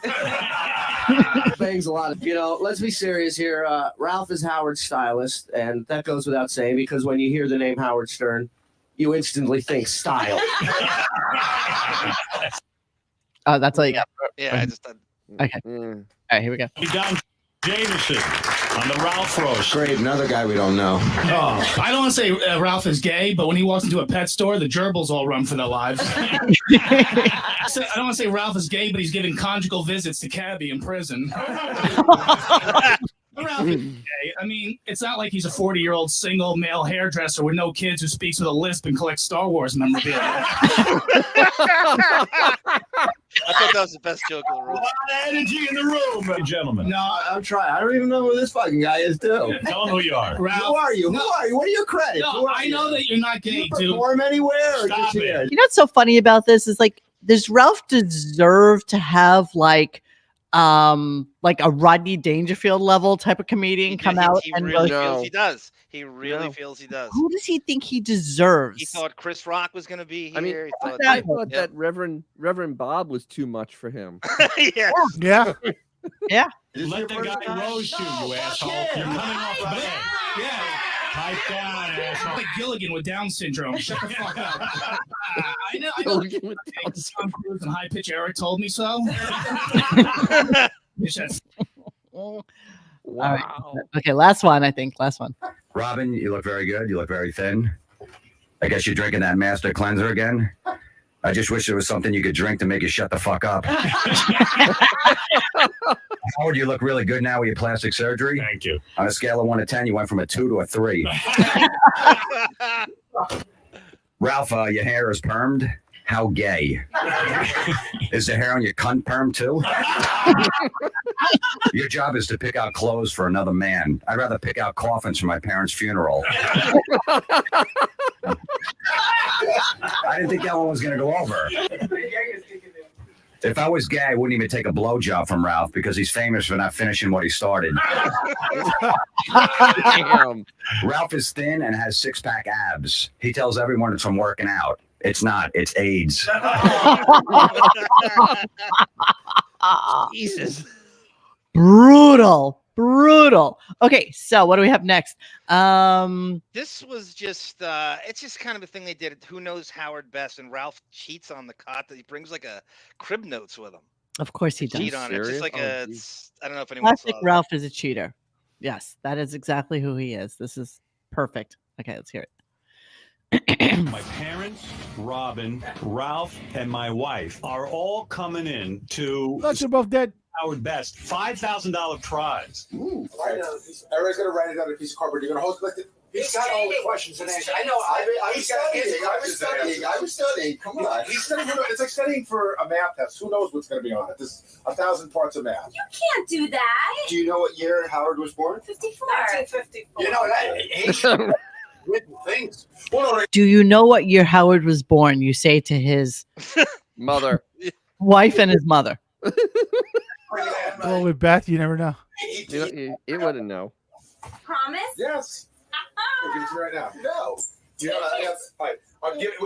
Bangs a lot of, you know. Let's be serious here. Ralph is Howard's stylist, and that goes without saying because when you hear the name Howard Stern, you instantly think style. Oh, that's all you got. Yeah, I just. Okay. All right, here we go. Don Jameson on the Ralph roast. Great, another guy we don't know. Oh, I don't want to say Ralph is gay, but when he walks into a pet store, the gerbils all run for their lives. I don't want to say Ralph is gay, but he's giving conjugal visits to Cabby in prison. Ralph is gay. I mean, it's not like he's a 40-year-old single male hairdresser with no kids who speaks with a lisp and collects Star Wars memorabilia. I thought that was the best joke in the room. A lot of energy in the room, gentlemen. No, I'm trying. I don't even know who this fucking guy is, too. Tell him who you are. Ralph, Who are you? Who are you? What are your credits? No, I know that you're not Do gay, you dude. perform anywhere? Or Stop just here? it. You know what's so funny about this is like, does Ralph deserve to have like a Rodney Dangerfield level type of comedian come out He and really go, feels he does. He really feels he does. who does he think he deserves? He thought Chris Rock was going to be here. I mean, He thought, I thought that Reverend Bob was too much for him. yeah. Yeah. Yeah. Let the guy roast you, you asshole. You're coming off the bed. Yeah. Pipe down, asshole. Like Gilligan with Down syndrome. Shut the fuck up. I know. Gilligan with Down Tom Cruise and High Pitch Eric told me so. All right. Okay, last one, I think. Last one. Robin, you look very good. You look very thin. I guess you're drinking that Master Cleanser again. I just wish there was something you could drink to make you shut the fuck up. Howard, you look really good now with your plastic surgery. Thank you. On a scale of 1 to 10, you went from a 2 to a 3. Ralph, your hair is permed. How gay. Is the hair on your cunt perm too? Your job is to pick out clothes for another man. I'd rather pick out coffins for my parents' funeral. I didn't think that one was going to go over. If I was gay, I wouldn't even take a blowjob from Ralph because he's famous for not finishing what he started. Damn. Ralph is thin and has 6-pack abs. He tells everyone it's from working out. It's not. It's AIDS. Jesus. Brutal. Okay, so what do we have next? This was just it's just kind of a thing they did. Who knows Howard best? And Ralph cheats on the cot that he brings like a crib notes with him. Of course he does. Cheat on it. It's just like I don't know if anyone Classic saw that. Ralph is a cheater. Yes, that is exactly who he is. This is perfect. Okay, let's hear it. My parents, Robin, Ralph, and my wife are all coming in to Thought you're both dead. Howard Best $5,000 prize. Ooh, everybody's gonna write it on a piece of cardboard. You're gonna hold it like He's got all the questions and answers. I know. I was studying. Come on. He's studying. It's like studying for a math test. Who knows what's going to be on it? There's 1,000 parts of math. You can't do that. Do you know what year Howard was born? 54. 1954. You know that written things. Do you know what year Howard was born? You say to his mother, wife, and his mother. Well, with Beth, you never know. You wouldn't know. Promise? Yes. I'll give it to you right now. No. You know, all right.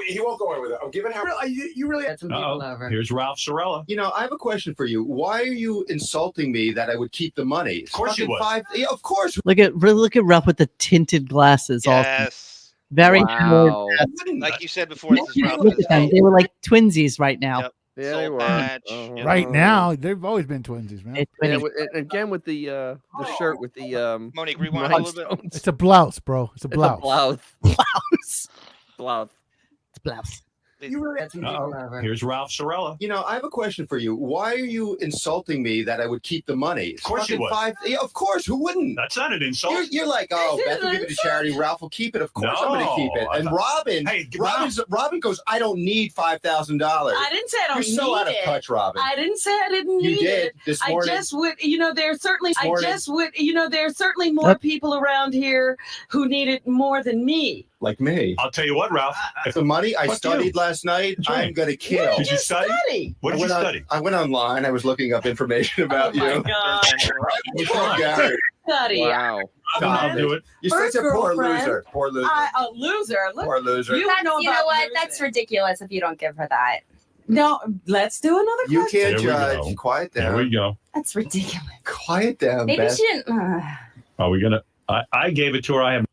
He won't go in with it. I'm giving Howard. You really had some people over. Here's Ralph Cirella. You know, I have a question for you. Why are you insulting me that I would keep the money? Of course you would. Yeah, of course. Look at Ralph with the tinted glasses. Yes. Very Wow. Like you said before, this is Ralph. Look at them. They were like twinsies right now. Yep. Yeah, they were. Right now, they've always been twinsies, man. Yeah, again with the shirt with the Monique, rewind a little bit. It's a blouse, bro. It's a blouse. Blouse. It's blouse. You really had some people over. Here's Ralph Cirella. You know, I have a question for you. Why are you insulting me that I would keep the money? Of course you would. Yeah, of course. Who wouldn't? That's not an insult. You're like, oh, Beth will give it to charity. Ralph will keep it. Of course, I'm going to keep it. And Robin goes, I don't need $5,000. I didn't say I don't need it. You're so out of touch, Robin. I didn't say I didn't need it. You did this morning. I just would, there's certainly more people around here who need it more than me. Like me. I'll tell you what, Ralph. If the money I studied last night, I'm going to kill. What did you study? What did you study? I went online. I was looking up information about you. Oh, my God. Study. Wow. I'll do it. You're such a poor loser. Poor loser. A loser. Look, poor loser. You know what? That's ridiculous if you don't give her that. No, let's do another You question. can't judge. Quiet down. There we go. That's ridiculous. Quiet down, Maybe Beth. she didn't. Are we gonna? I gave it to her. I have.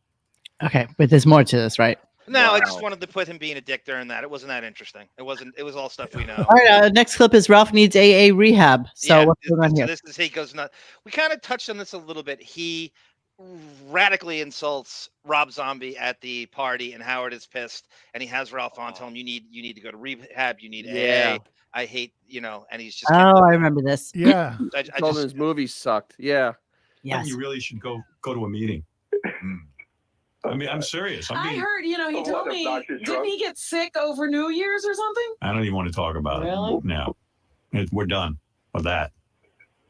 Okay, but there's more to this, right? No, I just wanted to put him being a dick during that. It wasn't that interesting. It wasn't. It was all stuff we know. All right, next clip is Ralph needs AA rehab. So what's going on here? This is he goes nuts. We kind of touched on this a little bit. He radically insults Rob Zombie at the party, and Howard is pissed, and he has Ralph on, tell him you need to go to rehab. You need AA. I hate, and he's just. Oh, I remember this. Yeah. I told him his movie sucked. Yeah. Yes. You really should go to a meeting. I mean, I'm serious. I heard, he told me, didn't he get sick over New Year's or something? I don't even want to talk about it now. We're done with that.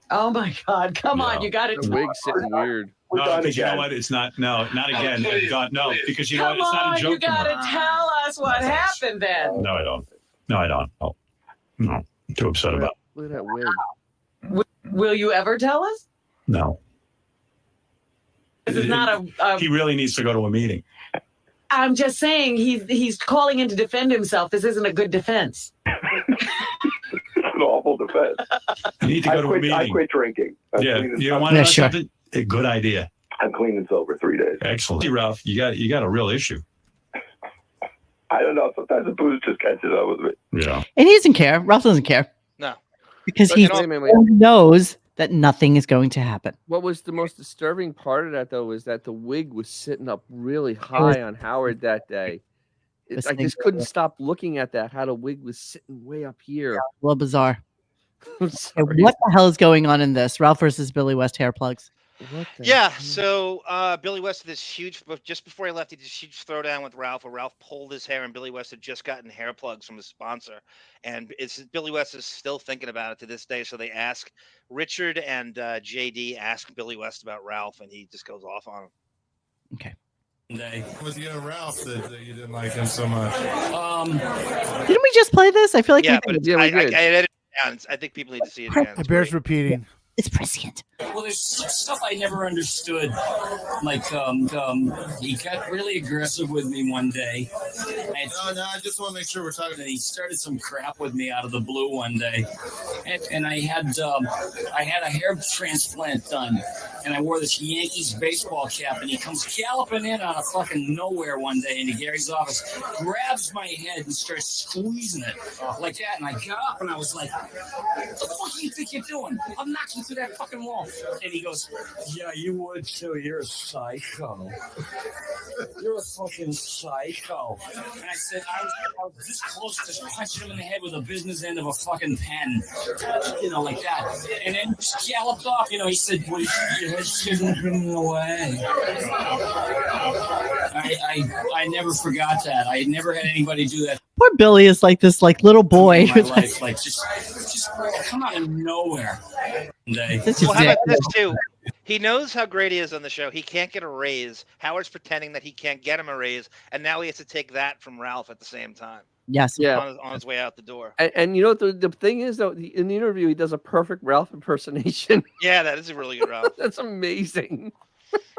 Oh my God! Come on, you got it. The wig's sitting weird. No, because you know what? It's not. No, not again. God, no, because you know what? It's not a joke. You got to tell us what happened then. No, I don't. No, I don't. Oh, no, I'm too upset about it. Look at that wig. Will you ever tell us? No. This is not a. He really needs to go to a meeting. I'm just saying he's calling in to defend himself. This isn't a good defense. An awful defense. You need to go to a meeting. I quit drinking. You want to know something? A good idea. I'm clean and sober 3 days. Excellent. Hey, Ralph, you got a real issue. I don't know. Sometimes the booze just catches up with me. Yeah. And he doesn't care. Ralph doesn't care. No. Because he knows that nothing is going to happen. What was the most disturbing part of that, though, is that the wig was sitting up really high on Howard that day. I just couldn't stop looking at that, how the wig was sitting way up here. Yeah, a little bizarre. I'm Hey, sorry. what the hell is going on in this? Ralph versus Billy West hair plugs. Yeah, so Billy West did this huge, just before he left, he did this huge throwdown with Ralph, where Ralph pulled his hair, and Billy West had just gotten hair plugs from his sponsor, and Billy West is still thinking about it to this day. So they ask Richard and JD ask Billy West about Ralph, and he just goes off on him. Okay. Was Ralph that you didn't like him so much? Didn't we just play this? I feel like Yeah, we but did. I edited it down. I think people need to see it again. It bears repeating. It's prescient. Well, there's some stuff I never understood. Like, he got really aggressive with me one day. No, I just want to make sure we're talking. And he started some crap with me out of the blue one day, and I had a hair transplant done, and I wore this Yankees baseball cap, and he comes galloping in out of fucking nowhere one day into Gary's office, grabs my head and starts squeezing it like that, and I got up and I was like, "What the fuck do you think you're doing? I'm knocking through that fucking wall." And he goes, "Yeah, you would too. You're a psycho. You're a fucking psycho." And I said, I was this close to punching him in the head with a business end of a fucking pen, like that. And then just galloped off. He said, "Well, your was hidden away. I never forgot that. I never had anybody do that Poor Billy is like this little boy. in my life. Like just come out of nowhere. Well, how about this too? He knows how great he is on the show. He can't get a raise. Howard's pretending that he can't get him a raise, and now he has to take that from Ralph at the same time. Yes. Yeah. On his way out the door. And you know what the thing is, though? In the interview, he does a perfect Ralph impersonation. Yeah, that is a really good Ralph. That's amazing.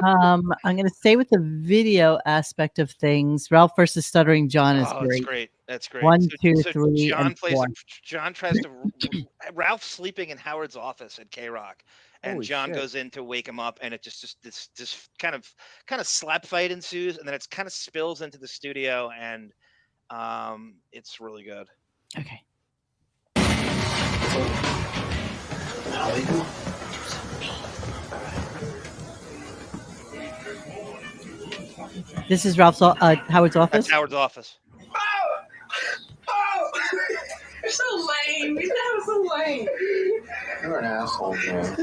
I'm going to stay with the video aspect of things. Ralph versus Stuttering John is Oh, great. that's great. That's great. 1, 2, 3, John and plays. 4. John tries to. Ralph's sleeping in Howard's office at K-Rock, and Holy John shit. goes in to wake him up, and it just this kind of slap fight ensues, and then it's kind of spills into the studio, and it's really good. Okay. This is Howard's office. That's Howard's office. You're so lame. That was so lame. You're an asshole, man.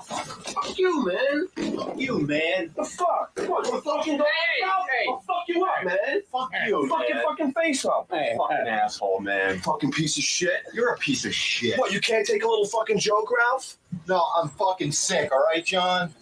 Fuck you, man. Fuck you, man. The fuck? What the fucking I'll fuck you up, man. Fuck you. Fuck your fucking face up. Hey, fucking asshole, man. Fucking piece of shit. You're a piece of shit. What, you can't take a little fucking joke, Ralph? No, I'm fucking sick, all right, John?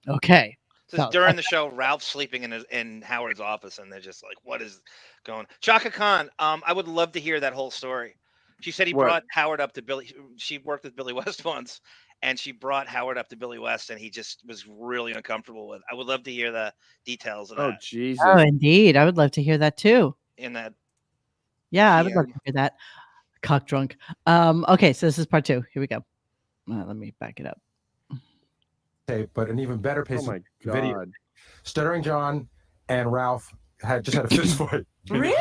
Okay. So during the show, Ralph's sleeping in Howard's office, and they're just like, "What is going?" Chaka Khan, I would love to hear that whole story. She said he brought Howard up to Billy. She worked with Billy West once, and she brought Howard up to Billy West, and he just was really uncomfortable with. I would love to hear the details of that. Oh, Jesus. Oh, indeed. I would love to hear that too. In that. Yeah, I would love to hear that. Cock drunk. Okay, so this is part 2. Here we go. Let me back it up. Tape, but an even better piece Oh my of video. God. Stuttering John and Ralph just had a fist fight. Really?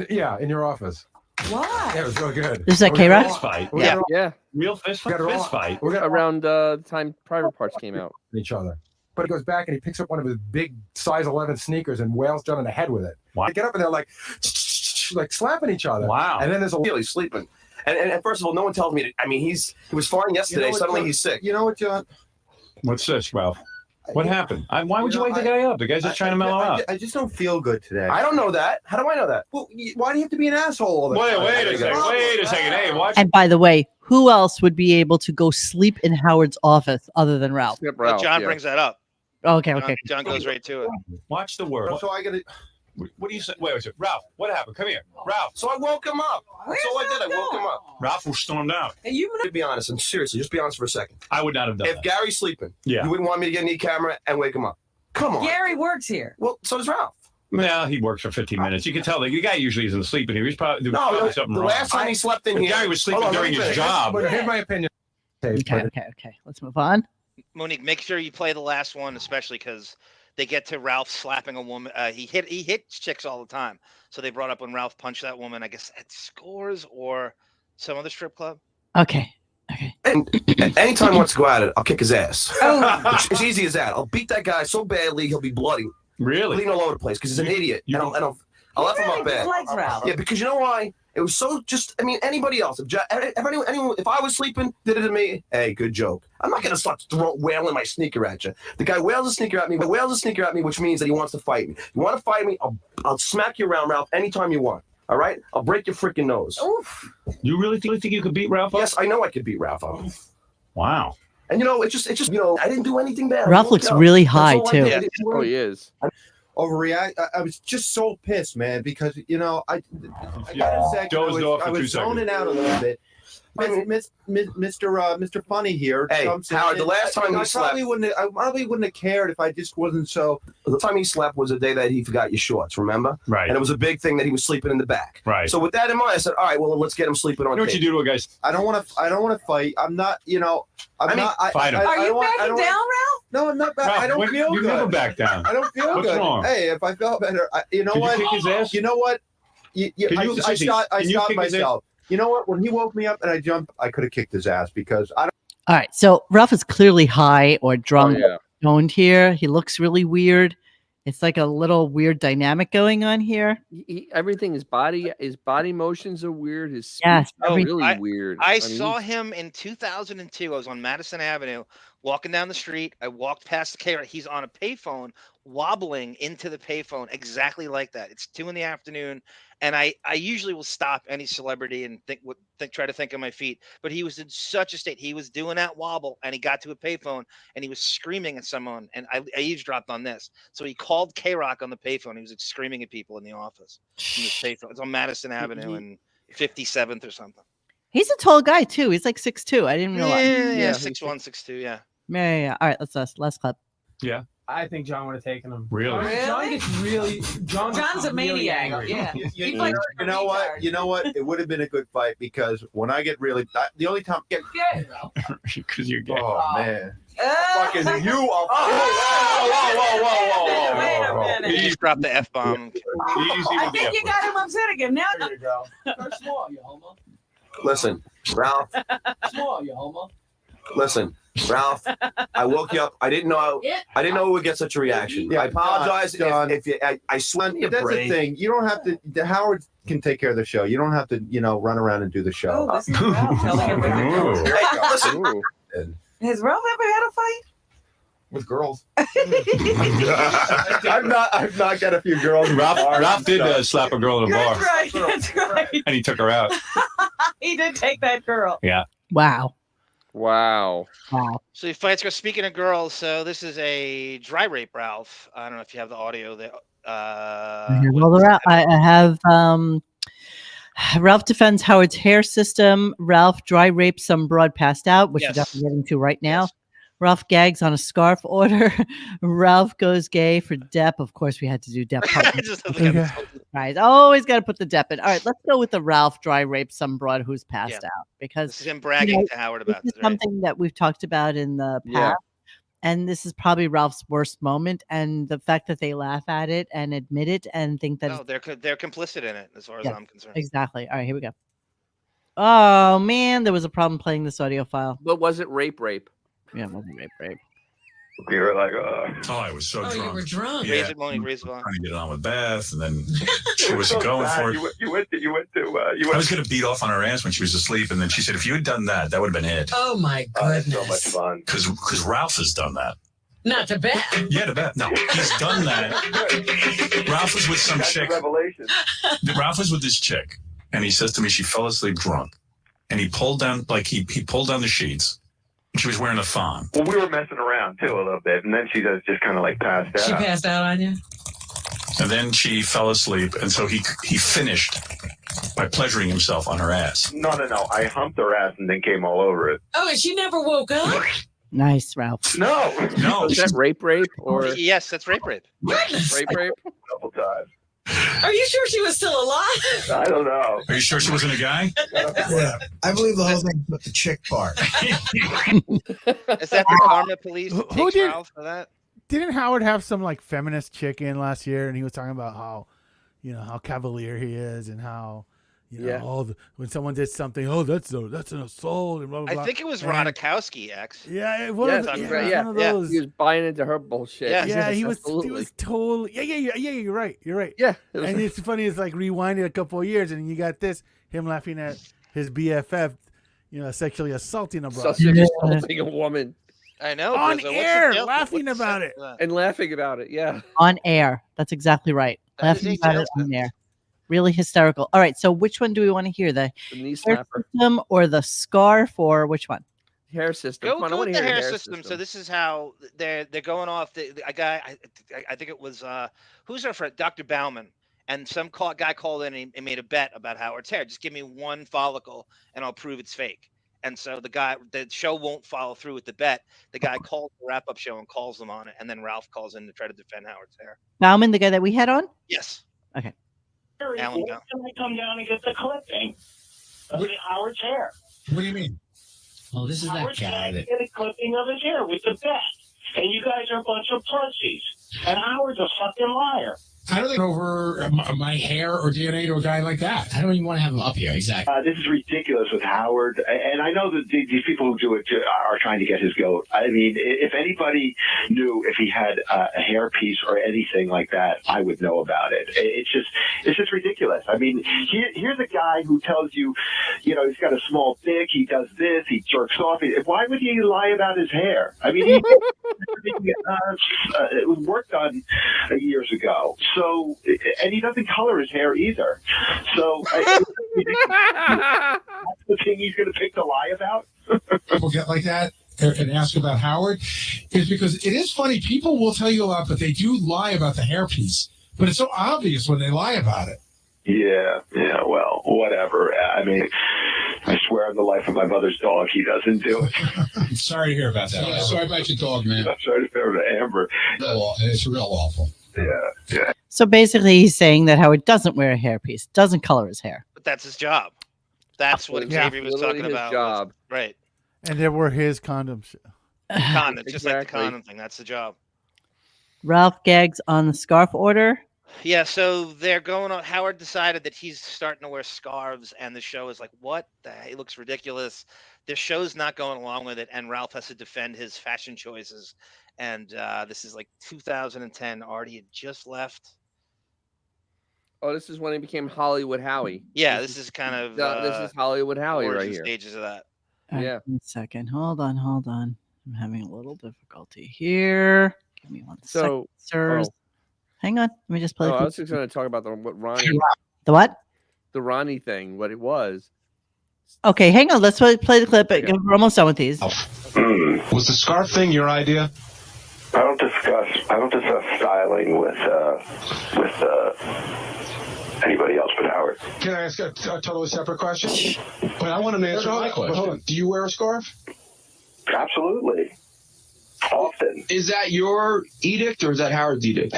Yeah, in your office. Why? Yeah, it was real good. Is that K-Rock? Fist fight. Yeah. Real fist We got it fist all. fight. We're gonna Around the time Private Parts came out. each other. But he goes back and he picks up one of his big size 11 sneakers and wails John in the head with it. Wow. They get up and they're like slapping each other. Wow. And then there's a He's sleeping. And first of all, no one tells me. He was fine yesterday. Suddenly he's sick. You know what, John? What's this, Ralph? What happened? Why would you wake the guy up? The guy's just trying to mellow out. I just don't feel good today. I don't know that. How do I know that? Well, why do you have to be an asshole all the time? Wait a second. Wait a second. Hey, watch. And by the way, who else would be able to go sleep in Howard's office other than Ralph? Well, John brings that up. Okay, okay. John goes right to it. Watch the word. So I gotta. What do you say? Wait. Ralph, what happened? Come here. Ralph. So I woke him up. That's all I did. I woke him up. Ralph will storm out. Hey, to be honest, and seriously, just be honest for a second. I would not have done If that. Gary's sleeping, Yeah. you wouldn't want me to get in the camera and wake him up. Come on. Gary works here. Well, so does Ralph. Well, he works for 15 minutes. You can tell the guy usually isn't sleeping here. He's probably doing something the wrong. last time he slept in If here. Gary was sleeping Hold on, let during me his finish. job. But here's my opinion. Okay. Let's move on. Monique, make sure you play the last one, especially because they get to Ralph slapping a woman. He hit chicks all the time. So they brought up when Ralph punched that woman, I guess at Scores or some other strip club. Okay. And anytime he wants to go at it, I'll kick his ass. Oh. It's easy as that. I'll beat that guy so badly he'll be bloody. Really? Bleeding all over the place because he's an idiot. And I'll let him up bad. Likes Ralph. Yeah, because you know why? It was so anybody else. If anyone, if I was sleeping, did it to me, hey, good joke. I'm not going to start wailing my sneaker at you. The guy wails a sneaker at me, which means that he wants to fight me. You want to fight me? I'll smack you around, Ralph, anytime you want. All right? I'll break your freaking nose. Oof. You really think you could beat Ralph up? Yes, I know I could beat Ralph up. Wow. And it's just I didn't do anything bad. Ralph looks really high too. Yeah. Oh, he is. Overreact. I was just so pissed, man, because I got a second. Dozed off for I 2 was seconds. zoning out a little bit. Mr. Funny here. Hey, jumps in, Howard, the and last time I he slept- probably wouldn't have cared if I just wasn't so. The time he slept was the day that he forgot your shorts, remember? Right. And it was a big thing that he was sleeping in the back. Right. So with that in mind, I said, all right, well, let's get him sleeping on You know what you tape. do to a guy? I don't want to fight. I'm not. Fight him. Are you backing down, Ralph? No, I'm not back. Ralph, I don't feel you good. never back down. I don't feel What's good. wrong? Hey, if I felt better, you know Could what? you kick his ass? You know what? I shot myself. You know what? When he woke me up and I jumped, I could have kicked his ass because I don't. All right. So Ralph is clearly high or drunk, Oh, yeah. stoned here. He looks really weird. It's like a little weird dynamic going on here. Everything, his body motions are weird. His speech Yes, is really weird. I mean, saw him in 2002. I was on Madison Avenue walking down the street. I walked past the K. He's on a payphone, wobbling into the payphone exactly like that. It's 2 PM, and I usually will stop any celebrity and try to think on my feet. But he was in such a state. He was doing that wobble, and he got to a payphone, and he was screaming at someone. And I eavesdropped on this. So he called K-Rock on the payphone. He was like, screaming at people in the office. In this payphone. It's on Madison Avenue and 57th or something. He's a tall guy too. He's like 6'2". I didn't realize. Yeah, 6'1", 6'2", yeah. Yeah. All right, last clip. Yeah. I think John would have taken him. Really? John gets really. John's a maniac. Angry. Yeah. You know what? You know what? It would have been a good fight because when I get really, the only time because you're gay. Oh man. Fucking you are. Whoa. He just dropped the F-bomb. I think you got him upset again. Now There you go. Small, you homo. Listen, Ralph. Small, you homo. Listen, Ralph. I woke you up. I didn't know it would get such a reaction. Yeah, I apologize John. if you. I swear. But that's the thing. You don't have to. The Howard can take care of the show. You don't have to. Run around and do the show. this is Ralph telling him Listen. Has Ralph ever had a fight? With girls. I've not got a few girls. Ralph did slap a girl in a bar. That's right. And he took her out. He did take that girl. Yeah. Wow. So he fights girls. Speaking of girls, so this is a dry rape, Ralph. I don't know if you have the audio there. I have Ralph defends Howard's hair system. Ralph dry rapes some broad passed out, which we're definitely getting to right now. Ralph gags on a scarf order. Ralph goes gay for Depp. Of course, we had to do Depp. Right. Always got to put the Depp in. All right, let's go with the Ralph dry rape some broad who's passed out. Because this is him bragging to Howard about this. This, is something that we've talked about in the past. Yeah. And this is probably Ralph's worst moment. And the fact that they laugh at it and admit it and think that No, they're complicit in it, as far as I'm concerned. Exactly. All right, here we go. Oh, man, there was a problem playing this audio file. But was it rape? Yeah, it wasn't rape. You were like, oh, I was so drunk. You were drunk. Yeah. Raise it, Moni, raise it on. Trying to get it on with Beth, and then she wasn't going for it. I was going to beat off on her ass when she was asleep, and then she said, if you had done that, that would have been it. Oh my goodness. so much fun. Because Ralph has done that. Not to bet. Yeah, to bet. No, he's done that. Ralph was with some chick. Revelation. Ralph was with this chick, and he says to me she fell asleep drunk, and he pulled down he pulled down the sheets. She was wearing a thong. Well, we were messing around too a little bit, and then she just kind of like passed out. She passed out on you? And then she fell asleep, and so he finished by pleasuring himself on her ass. No. I humped her ass and then came all over it. Oh, and she never woke up? Nice, Ralph. No. Is that rape? Or yes, that's rape. Rape. A couple times. Are you sure she was still alive? I don't know. Are you sure she wasn't a guy? Yeah, I believe the whole thing but the chick part. Is that the Karma Police? Who did Ralph for that? Didn't Howard have some like feminist chick in last year, and he was talking about how, how cavalier he is, and how, when someone did something, that's an assault, and blah blah blah. I think it was Rodakowski, X. Yeah, it was. One of those. He was buying into her bullshit. Yeah, he was totally. Yeah. You're right. Yeah, and it's funny. It's like rewinded a couple of years, and you got him laughing at his BFF, sexually assaulting a brother. Assaulting a woman. I know. On air, laughing about it. And laughing about it, yeah. On air. That's exactly right. Laughing about it on air. Really hysterical. All right, so which one do we want to hear? The knee hair system or the scarf, or which one? Hair system. Go with the hair system. So this is how they're going off. A guy, I think it was who's our friend, Dr. Bauman, and some guy called in and made a bet about Howard's hair. Just give me one follicle and I'll prove it's fake. And so the show won't follow through with the bet. The guy calls the wrap-up show and calls them on it, and then Ralph calls in to try to defend Howard's hair. Bauman, the guy that we had on? Yes. Okay. Alan When can I come down and get the clipping of Howard's hair? What do you mean? Oh, this is Howard's that guy. Get a clipping of his hair with the bet. And you guys are a bunch of pussies. And Howard's a fucking liar. I don't think over my hair or DNA to a guy like that. I don't even want to have him up here. Exactly. This is ridiculous with Howard, and I know that these people who do it are trying to get his goat. I mean, if anybody knew if he had a hairpiece or anything like that, I would know about it. It's just ridiculous. I mean, here's a guy who tells you, he's got a small dick, he does this, he jerks off. Why would he lie about his hair? I mean, it was worked on years ago. So, and he doesn't color his hair either. So, that's the thing he's going to pick to lie about. People get like that and ask about Howard is because it is funny. People will tell you a lot, but they do lie about the hairpiece. But it's so obvious when they lie about it. Yeah, well, whatever. I mean, I swear on the life of my mother's dog, he doesn't do it. Sorry to hear about that. Yeah, sorry about your dog, man. I'm sorry to hear about Amber. It's real awful. Yeah. So basically, he's saying that Howard doesn't wear a hairpiece, doesn't color his hair. But that's his job. That's what Xavier was talking his about. Job. Right. And there were his condoms. Condom, just like the condom thing. That's the job. Ralph gags on the scarf order. Yeah, so they're going on. Howard decided that he's starting to wear scarves, and the show is like, what the heck? It looks ridiculous. The show's not going along with it, and Ralph has to defend his fashion choices. And this is like 2010. Artie had just left. Oh, this is when he became Hollywood Howie. Yeah, this is kind of this is Hollywood Howie right here. Stages of that. Yeah. 1 second. Hold on. I'm having a little difficulty here. Give me 1 second, sirs. Hang on. Let me just play. I was just going to talk about what Ronnie. The what? The Ronnie thing. What it was. Okay, hang on. Let's play the clip. We're almost done with these. Was the scarf thing your idea? I don't discuss styling with anybody else but Howard. Can I ask a totally separate question? But I want to answer my question. Hold on. Do you wear a scarf? Absolutely. Often. Is that your edict or is that Howard's edict?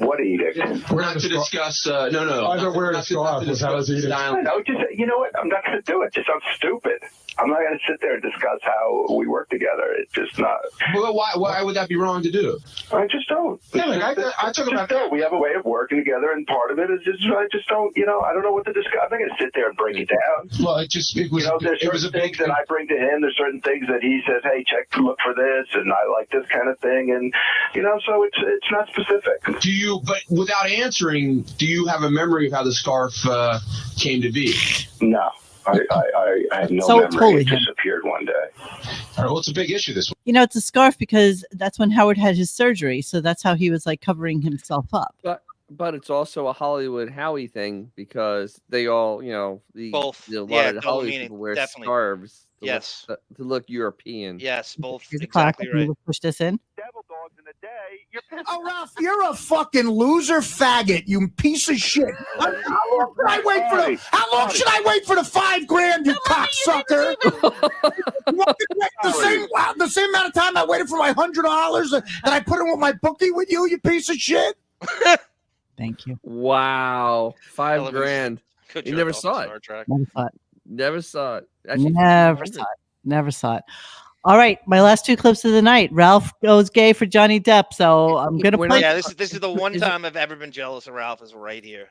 What edict? We're not to discuss. No. I don't wear a scarf. Was Howard's edict? No, you know what? I'm not going to do it. Just I'm stupid. I'm not going to sit there and discuss how we work together. It's just not. Well, why would that be wrong to do? I just don't. Yeah, I talk about that. We have a way of working together, and part of it is just I just don't. I don't know what to discuss. I'm not going to sit there and break it down. Well, it was. There's certain things that I bring to him. There's certain things that he says, "Hey, look for this," and I like this kind of thing, and so it's not specific. Do you? But without answering, do you have a memory of how the scarf came to be? No. I had no memory. Totally it disappeared one day. All right, well, it's a big issue this one. It's a scarf because that's when Howard had his surgery. So that's how he was like covering himself up. But it's also a Hollywood Howie thing because they all, both. A lot of Hollywood people wear scarves. Yes. To look European. Yes, both. Here's exactly right. Push this in. Oh, Ralph, you're a fucking loser faggot, you piece of shit. How long should I wait for the $5,000, you cocksucker? the same amount of time I waited for my $100 that I put in with my bookie with you, you piece of shit. Thank you. Wow, $5,000. You never saw it. Never saw it. Actually, Never saw it. All right, my last two clips of the night. Ralph goes gay for Johnny Depp, so I'm gonna play. Yeah, this is the one time I've ever been jealous of Ralph is right here.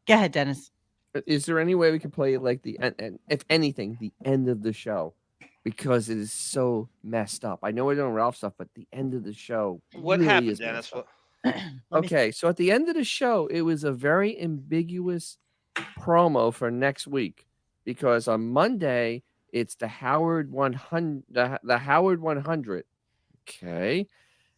Go ahead, Dennis. Is there any way we can play like if anything, the end of the show? Because it is so messed up. I know we're doing Ralph stuff, but the end of the show. What really happened, is Dennis? Okay, so at the end of the show, it was a very ambiguous promo for next week because on Monday it's the Howard 100, the Howard 100. Okay,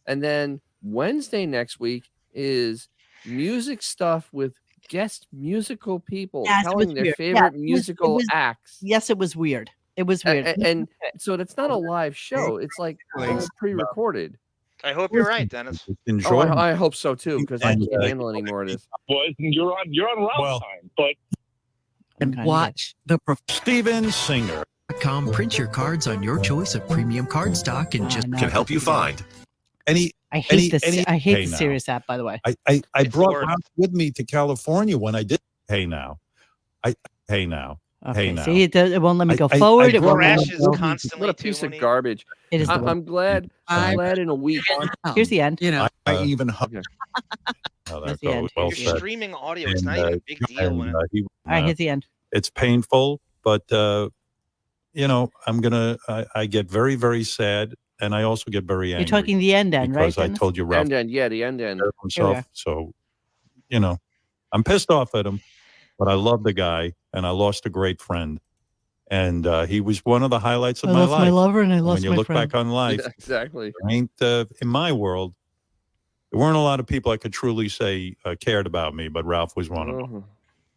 and then Wednesday next week is music stuff with guest musical people telling their favorite musical acts. Yes, it was weird. It was weird, and so that's not a live show. It's like pre-recorded. I hope you're right, Dennis. I hope so too, because I can't handle any more of this. Boys, you're on Ralph's time, but and watch the Steven Singer. Print your cards on your choice of premium card stock and just can help you find I hate the Sirius app, by the way. I brought Ralph with me to California when I did Hey Now. Okay, Hey, now. see, it won't let me go I forward. It brought won't let me crashes go. constantly. What a piece of garbage. It is the I'm glad. I'm glad in a week. Here's the end. You know, I even hug. How Here's that the goes. end. Well Here's the You're end. said. streaming audio. It's not And, even a big deal when it. All right, here's the end. It's painful, but you know, I get very, very sad, and I also get very angry. You're talking the end, right? because I Dennis? told you Ralph Yeah, the end. himself. So, you know, I'm pissed off at him, but I love the guy, and I lost a great friend, and he was one of the highlights of I my lost life. my lover and I And lost when you my look friend. back on life, Yeah, exactly. there ain't in my world. There weren't a lot of people I could truly say cared about me, but Ralph was one of them.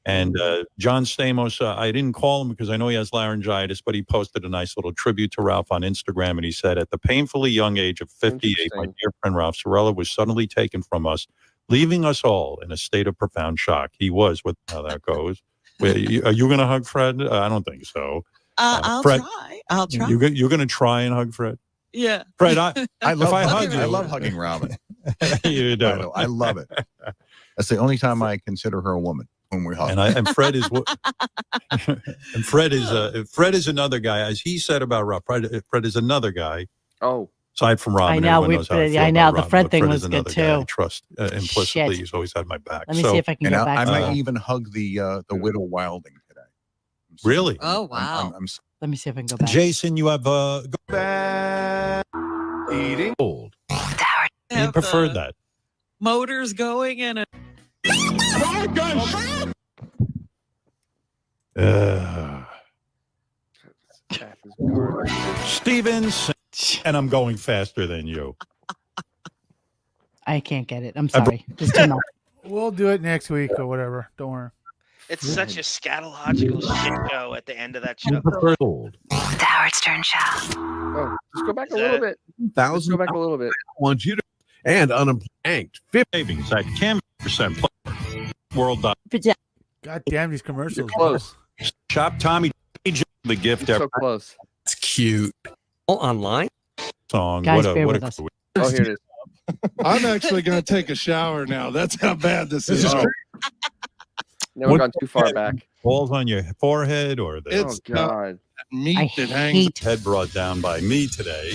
And John Stamos, I didn't call him because I know he has laryngitis, but he posted a nice little tribute to Ralph on Instagram. And he said, at the painfully young age of 58, my dear friend Ralph Cirella was suddenly taken from us, leaving us all in a state of profound shock. He was, with how that goes. Are you going to hug Fred? I don't think so. I'll Fred, try. I'll try. You're going to try and hug Fred? Yeah. Fred, I love hug you. I love hugging Robin. You do. I love it. That's the only time I consider her a woman, when we hug. And Fred is and Fred is another guy, as he said about Rob. Fred is another guy. Oh, aside from Robin, I know. everyone knows how I feel I know. about The Robin, Fred but thing Fred was is good another guy I too. trust implicitly. Shit. He's always had my back. Let me see if I can go back. I to might that. even hug the widow Wilding today. Really? Oh wow. Let me see if I can go back. Jason, you have eating old. You preferred that. Motors going and a Stevens, and I'm going faster than you. I can't get it. I'm sorry. It's too much. We'll do it next week or whatever. Don't worry. It's such a scatological shit show at the end of that show. The Howard Stern Show. Oh, just go back a little bit. Let's go back a little bit. I want you to and unemployed. Savings at Cam% world. God damn these commercials. Close. Shop Tommy the gift. So close. It's cute. All online Song. Guys, bear with us. Oh, here it is. I'm actually going to take a shower now. That's how bad this is. Now we've gone too far back. Balls on your forehead or the Oh God. Meat that hangs. head brought down by me today.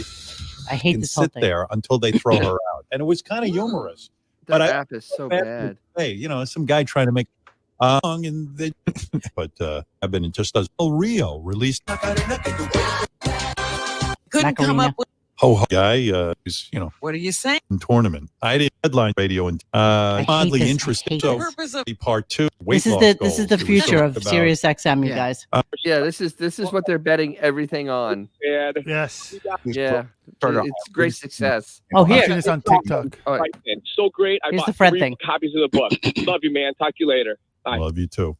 I hate Can this whole sit thing. there until they throw her out, and it was kind of humorous. That But app is so bad. Hey, you know, some guy trying to make and they, but I've been just as Rio released. couldn't come up with Guy is, you know, what are you saying? in tournament. I did headline radio and oddly this. I interesting. hate So this. part 2. This is the future of Sirius XM, you guys. Yeah, this is what they're betting everything on. Yes. Yeah, it's great success. Oh, I've here. seen this on TikTok. All right. Right, man. So great. I Here's bought the Fred 3 thing. copies of the book. Love you, man. Talk to you later. Bye. Love you too.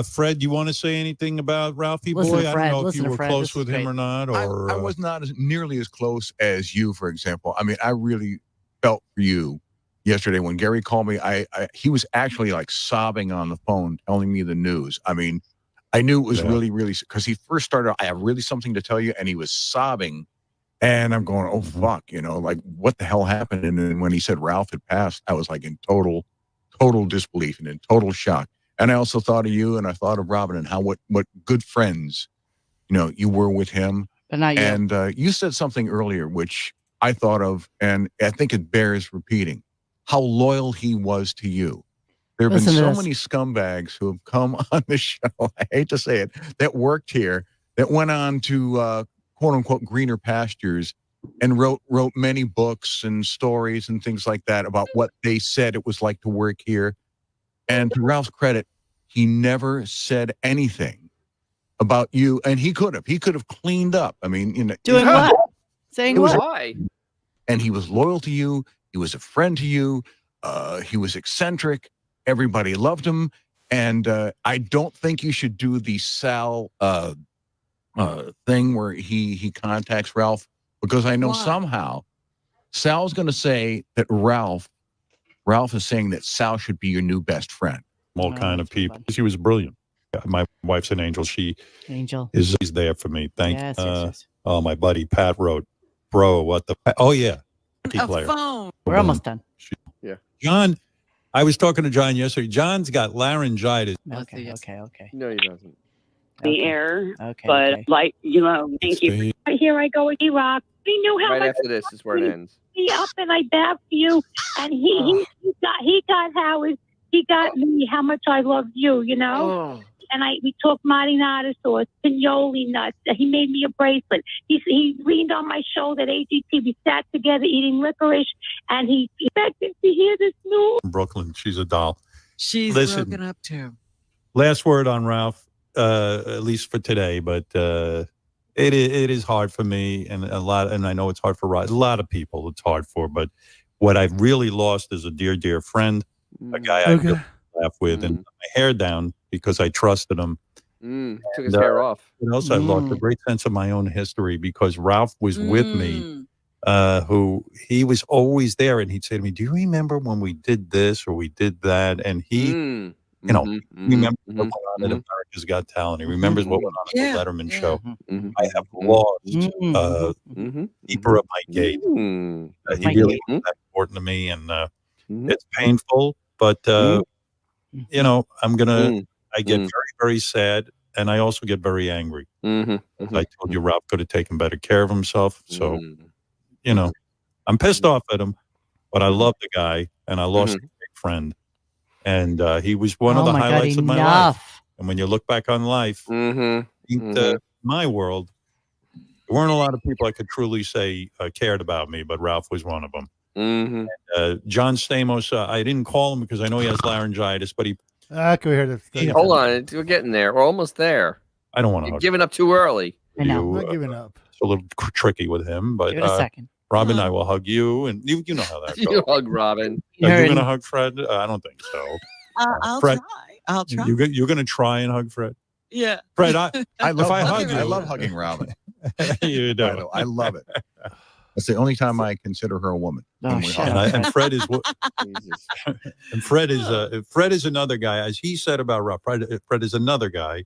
Fred, you want to say anything about Ralphie Listen Boy? to I Fred. don't know if Listen you to were Fred. close This with is him great. or not. Or I was not nearly as close as you, for example. I mean, I really felt for you yesterday when Gary called me. He was actually like sobbing on the phone, telling me the news. I mean, I knew it was really, really, because he first started, I have really something to tell you, and he was sobbing. And I'm going, oh, fuck, you know, like, what the hell happened? And then when he said Ralph had passed, I was like in total disbelief and in total shock. And I also thought of you, and I thought of Robin, and how what good friends, you know, you were with him. But not you. And you said something earlier, which I thought of, and I think it bears repeating, how loyal he was to you. There have Listen been to so this. many scumbags who have come on the show, I hate to say it, that worked here, that went on to quote unquote greener pastures and wrote many books and stories and things like that about what they said it was like to work here. And to Ralph's credit, he never said anything about you, and he could have cleaned up. I mean, you know, Doing what? Saying what? Why? and he was loyal to you. He was a friend to you. He was eccentric. Everybody loved him. And I don't think you should do the Sal thing where he contacts Ralph, because I know somehow Sal's going to say that Ralph is saying that Sal should be your new best friend. all kind of people. She was brilliant. My wife's an angel. She is there for me. Yes, yes. Oh, my buddy Pat wrote, bro, what the? Oh yeah, A phone. We're almost done. Yeah. John, I was talking to John yesterday. John's got laryngitis. Okay. No, he doesn't. the air. Okay. But okay. like, thank you. Here I go with E-Rock. He knew how Right much after this is where it ends. me up, and I bowed to you, and he got Howard. He got me how much I love you, And we talked marinara sauce, pinoli nuts. He made me a bracelet. He leaned on my shoulder at AGT. We sat together eating licorice, and he expected to hear this news. Brooklyn, she's a doll. She's Listen, broken up too. Last word on Ralph, at least for today, but it is hard for me and I know it's hard for a lot of people. It's hard for, but what I've really lost is a dear friend, a guy I really laugh with, and put my hair down because I trusted him. Took his hair off. What else? I lost a great sense of my own history because Ralph was with me. Who he was always there, and he'd say to me, "Do you remember when we did this or we did that?" And he, remembers what went on at America's Got Talent. He remembers what went on at the Letterman show. I have lost keeper of my gate. He really was that important to me, and it's painful, but I'm gonna. I get very, very sad, and I also get very angry. I told you, Ralph could have taken better care of himself, so. I'm pissed off at him, but I love the guy, and I lost a great friend. And he was one of the highlights of my life. And when you look back on life, my world, there weren't a lot of people I could truly say cared about me, but Ralph was one of them. John Stamos, I didn't call him because I know he has laryngitis, but he... Can we hear this? Hold on, we're getting there. We're almost there. I don't want to. You're giving up too early. I'm not giving up. It's a little tricky with him, but give it a second. Robin, I will hug you, and you know how that goes. You hug Robin. Are you going to hug Fred? I don't think so. I'll Fred, try. I'll try. You're going to try and hug Fred? Yeah. Fred, I love hugging. I love hugging Robin. You do. I love it. That's the only time I consider her a woman. Oh, and Fred is and Fred is another guy, as he said about Rob. Fred is another guy.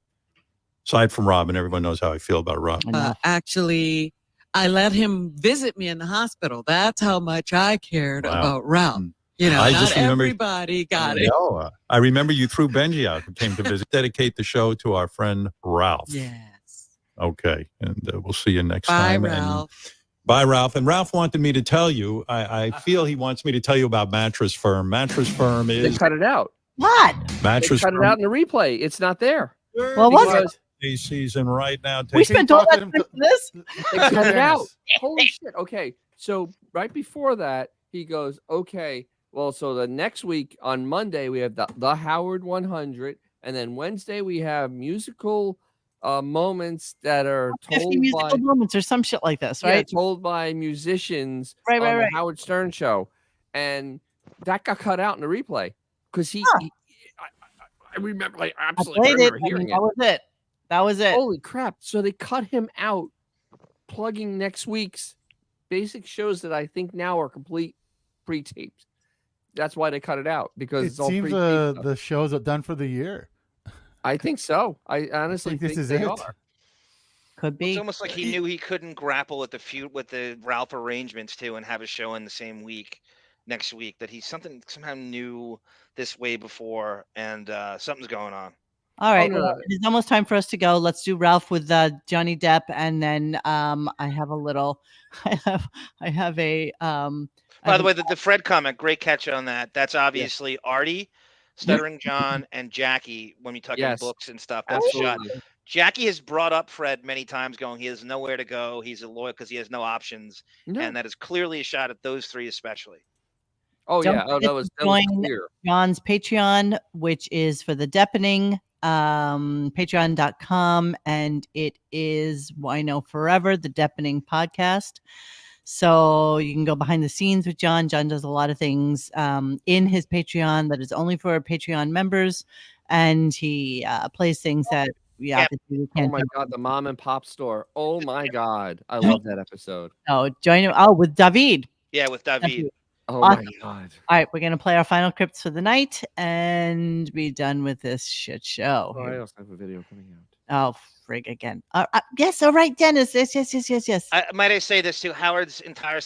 Aside from Robin, everyone knows how I feel about Rob. Actually, I let him visit me in the hospital. That's how much I cared about Ralph. I just remember everybody got it. I remember you threw Benji out who came to visit. Dedicate the show to our friend Ralph. Yes. Okay, and we'll see you next Bye, time. Ralph. Bye, Ralph. And Ralph wanted me to tell you. I feel he wants me to tell you about Mattress Firm. Mattress Firm is. They cut it out. What? Mattress They cut Firm. it out in the replay. It's not there. Well, was it? Season right now. We spent all that time for this. They cut it out. Holy shit. Okay. So right before that, he goes, okay, well, so the next week on Monday, we have the Howard 100. And then Wednesday, we have musical moments that are told 50 musical moments or some shit like this, right? Yeah, told by musicians right. the Howard Stern show. And that got cut out in the replay because I remember, like, absolutely remember hearing it. That was it. Holy crap. So they cut him out plugging next week's basic shows that I think now are complete pre-taped. That's why they cut it out, because it's all seems pre-taped. the shows are done for the year. I think so. I honestly think this is they it. are. Could be. It's almost like he knew he couldn't grapple with the feud with the Ralph arrangements too, and have a show in the same week next week. That he somehow knew this way before, and something's going on. All right, well, it's almost time for us to go. Let's do Ralph with Johnny Depp, and then I have a little. I have a. By the way, the Fred comment, great catch on that. That's obviously Artie, Stuttering John, and Jackie when we talk about books and stuff. That's the shot. Jackie has brought up Fred many times, going, he has nowhere to go. He's a lawyer because he has no options, and that is clearly a shot at those three especially. Oh Don't yeah, that was clear. John's Patreon, which is for the Depping, patreon.com, and it is Why No Forever, the Depping podcast. So you can go behind the scenes with John. John does a lot of things in his Patreon that is only for Patreon members, and he plays things that we obviously can't. Oh my god, the mom and pop store. Oh my god, I love that episode. Oh, join him. Oh, with David. Yeah, with David. Oh awesome. my god. All right, we're gonna play our final clips for the night and be done with this shit show. Oh, I also have a video coming out. Oh, frig again. Yes, all right, Dennis. Yes. Might I say this too? Howard's entire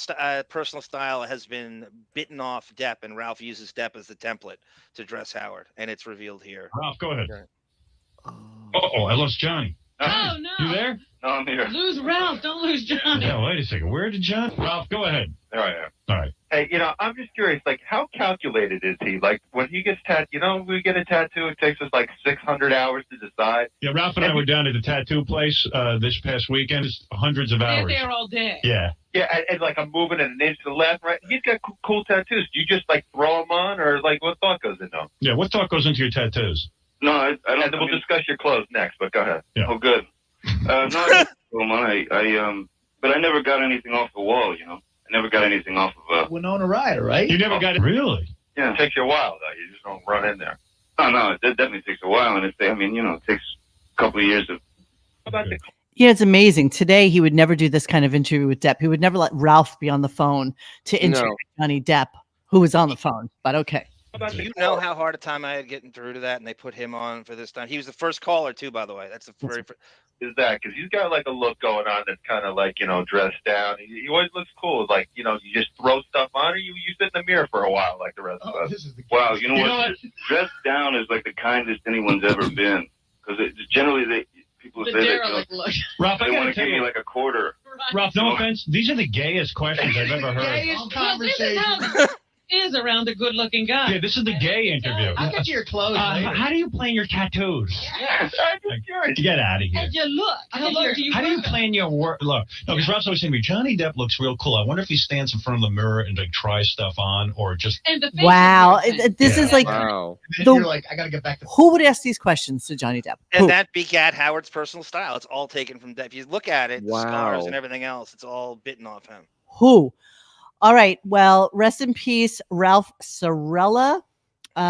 personal style has been bitten off Depp, and Ralph uses Depp as the template to dress Howard, and it's revealed here. Ralph, go ahead. Uh-oh, I lost Johnny. Oh, no. You there? No, I'm here. Lose Ralph. Don't lose Johnny. Yeah, wait a second. Where did John? Ralph, go ahead. There I am. All right. Hey, I'm just curious, like, how calculated is he? Like, when he gets tattooed, we get a tattoo, it takes us like 600 hours to decide. Yeah, Ralph and I were down at the tattoo place this past weekend. It's hundreds of They're hours. there all day. Yeah. Yeah, and like I'm moving an inch to the left, right? He's got cool tattoos. Do you just like throw them on, or like what thought goes into them? Yeah, what thought goes into your tattoos? No, I don't. And then we'll discuss your clothes next. But go ahead. Yeah. Oh, good. No, I didn't throw 'em on. But I never got anything off the wall. I never got anything off of Winona Ryder, right? You never got it? Really? Yeah, it takes you a while though. You just don't run in there. No, it definitely takes a while, and it takes a couple of years of. How about the Yeah, it's amazing. Today, he would never do this kind of interview with Depp. He would never let Ralph be on the phone to interview Johnny Depp, who was on the phone. But okay. Do you know how hard a time I had getting through to that, and they put him on for this time? He was the first caller too, by the way. That's the very first. Is that because he's got like a look going on that's kind of like dressed down. He always looks cool. Like you just throw stuff on, or you sit in the mirror for a while like the rest of us. Wow, you know what? Dressed down is like the kindest anyone's ever been. Because generally people The say derelict that look. Ralph, they want to give me like a quarter. Ralph, no offense. These are the gayest questions I've ever heard. Gayest conversation. Is around a good-looking guy. Yeah, this is the gay interview. I'll get you your clothes later. How do you plan your tattoos? Yes. Get out of here. And your look. How do you plan your work? Look, no, because Ralph's always saying to me, Johnny Depp looks real cool. I wonder if he stands in front of the mirror and like tries stuff on, or just. And the Wow, this is like. Wow. You're like, I gotta get back to. Who would ask these questions to Johnny Depp? And Who? that begat Howard's personal style. It's all taken from Depp. If you look at it, the scars Wow. and everything else, it's all bitten off him. Who? All right. Well, rest in peace, Ralph Cirella. You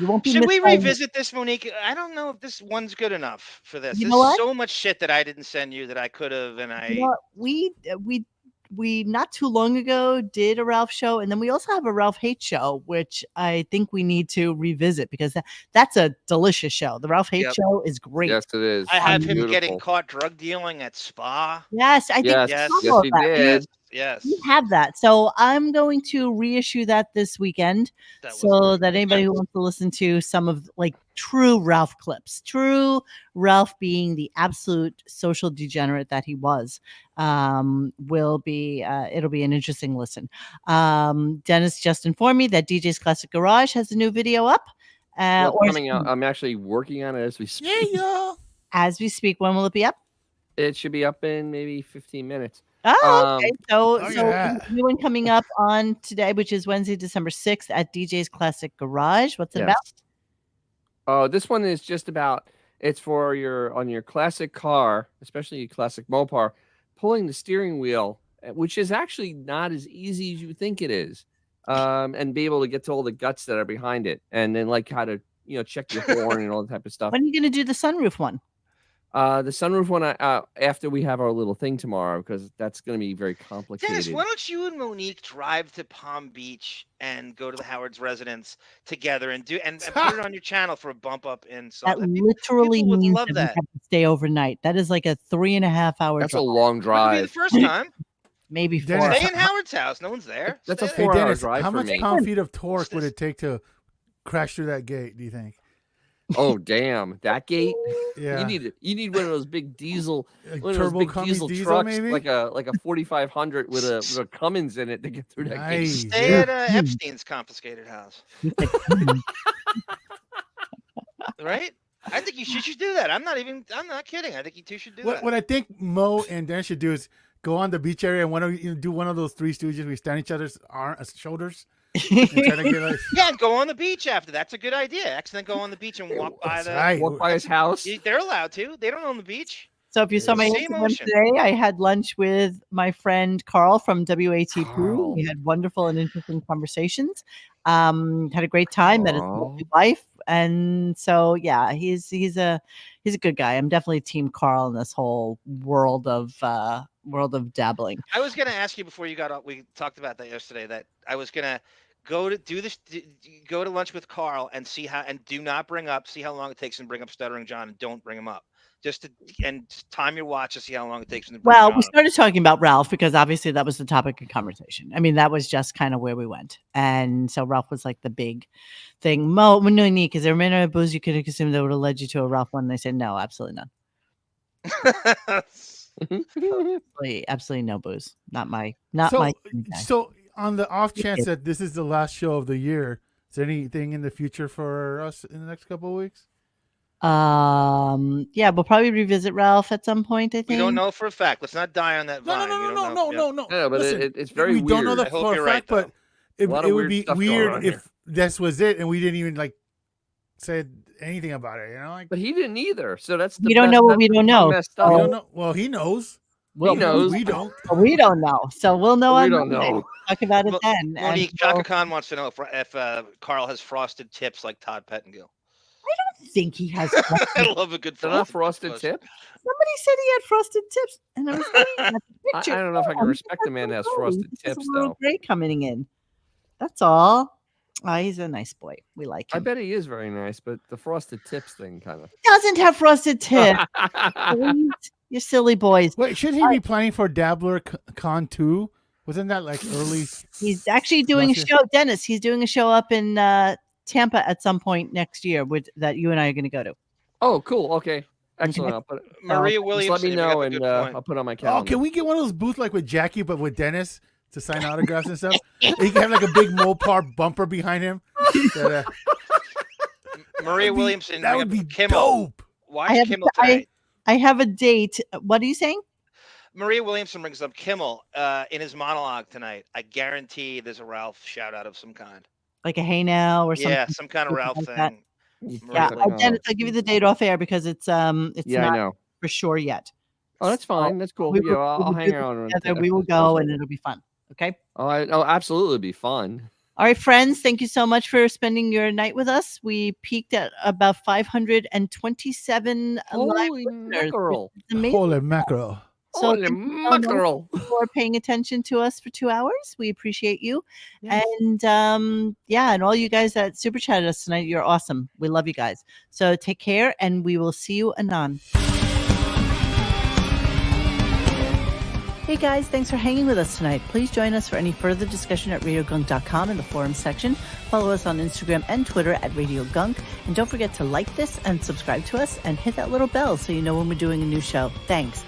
won't be. Should we missed by- revisit this, Monique? I don't know if this one's good enough for this. You There's know what? so much shit that I didn't send you that I could have, and I. You know what? We not too long ago did a Ralph show, and then we also have a Ralph Hate show, which I think we need to revisit because that's a delicious show. The Ralph Hate show is great. Yes, it is. I have him Beautiful. getting caught drug dealing at Spa. Yes, I think Yes, we yes, talked yes, about he that. did. Yes. We have that. So I'm going to reissue that this weekend so that anybody who wants to listen to some of like true Ralph clips, true Ralph being the absolute social degenerate that he was, will be, it'll be an interesting listen. Dennis just informed me that DJ's Classic Garage has a new video up. Coming out. I'm actually working on it as we speak. Yeah. As we speak, when will it be up? It should be up in maybe 15 minutes. Oh, okay. So yeah. new one coming up on today, which is Wednesday, December 6th at DJ's Classic Garage. What's it about? Oh, this one is just about, it's for your classic car, especially your classic Mopar, pulling the steering wheel, which is actually not as easy as you think it is. And be able to get to all the guts that are behind it, and then like how to check your horn and all that type of stuff. When are you going to do the sunroof one? The sunroof one after we have our little thing tomorrow, because that's going to be very complicated. Dennis, why don't you and Monique drive to Palm Beach and go to the Howard's residence together and put it on your channel for a bump up in That something? literally People would means love that we that. have to stay overnight. That is like a 3.5 hour That's a drive. long That'd be drive. the first time. Maybe 4 Dennis, Stay in Howard's house. No one's there. That's a Stay 4 there. hour Dennis, drive how for much me. pound-feet of torque would it take to crash through that gate, do you think? Oh damn, that gate! Yeah. You need one of those big diesel, Like one of those turbo big Cummins diesel diesel, trucks, maybe? like a 4500 with a Cummins in it to get through that Nice. gate. Stay at Epstein's confiscated house. Right? I think you should do that. I'm not kidding. I think you two should do that. What I think Mo and Dan should do is go on the beach area and do one of those Three Stooges. We stand each other's shoulders. And try to get like, Yeah, and go on the beach after. That's a good idea. Actually, then go on the beach and walk by Walk by his house. They're allowed to. They don't own the beach. So if you saw my Same Instagram ocean. today, I had lunch with my friend Carl from WATP. Carl. We had wonderful and interesting conversations. Had a great time. Met his lovely wife, and so yeah, he's a good guy. I'm definitely team Carl in this whole world of dabbling. I was going to ask you before you got up. We talked about that yesterday. That I was going to go to lunch with Carl and see how, and do not bring up. See how long it takes and bring up Stuttering John, and don't bring him up. and time your watch to see how long it takes. Well, we started talking about Ralph because obviously that was the topic of conversation. I mean, that was just kind of where we went. And so Ralph was like the big thing. No, neat, is there a minute of booze you could have assumed that would have led you to a Ralph one? And they said, no, absolutely none. absolutely no booze. Not my. So on the off chance that this is the last show of the year, is there anything in the future for us in the next couple of weeks? Yeah, we'll probably revisit Ralph at some point. I think we don't know for a fact. Let's not die on that vine. No. Yeah, but Listen, it's very we weird. don't know that for a fact, but it would be weird if this was it and we didn't even like say anything about it. You know, like, but he didn't either. So that's we don't know what we don't know. We don't know. Well, he knows. He knows. We don't. We don't know. So we'll know. We don't know. Talk about it then. Monique, Chaka Khan wants to know if Carl has frosted tips like Todd Pettengill. I don't think he has. I love a good frosted tip. Somebody said he had frosted tips, and I was looking at the picture. I don't know if I can respect a man that has frosted tips, though. Great coming in. That's all. He's a nice boy. We like him. I bet he is very nice, but the frosted tips thing kind of doesn't have frosted tips. You silly boys. Wait, should he be planning for Dabbler Con 2? Wasn't that like early? He's actually doing a show, Dennis. He's doing a show up in Tampa at some point next year that you and I are going to go to. Oh, cool. Okay. Excellent. I'll put Maria Williams. Let me know, and I'll put on my calendar. Oh, can we get one of those booths like with Jackie, but with Dennis to sign autographs and stuff? He can have like a big Mopar bumper behind him. Maria Williamson. That would be Kimmel. dope. Watch Kimmel today. I have a date. What are you saying? Maria Williamson brings up Kimmel in his monologue tonight. I guarantee there's a Ralph shout out of some kind. Like a hey now or something. Yeah, some kind of Ralph like thing. Yeah, Dennis, I'll give you the date off air because it's not I know. for sure yet. Oh, that's fine. That's cool. I'll hang around. Together. We will go and it'll be fun. Okay. Oh, absolutely be fun. All right, friends. Thank you so much for spending your night with us. We peaked at about 527 live listeners. Holy mackerel. So Holy mackerel. For paying attention to us for 2 hours. We appreciate you. Yes. And and all you guys that super chatted us tonight, you're awesome. We love you guys. So take care and we will see you anon. Hey guys, thanks for hanging with us tonight. Please join us for any further discussion at RadioGunk.com in the forum section. Follow us on Instagram and Twitter at RadioGunk. And don't forget to like this and subscribe to us and hit that little bell so you know when we're doing a new show. Thanks.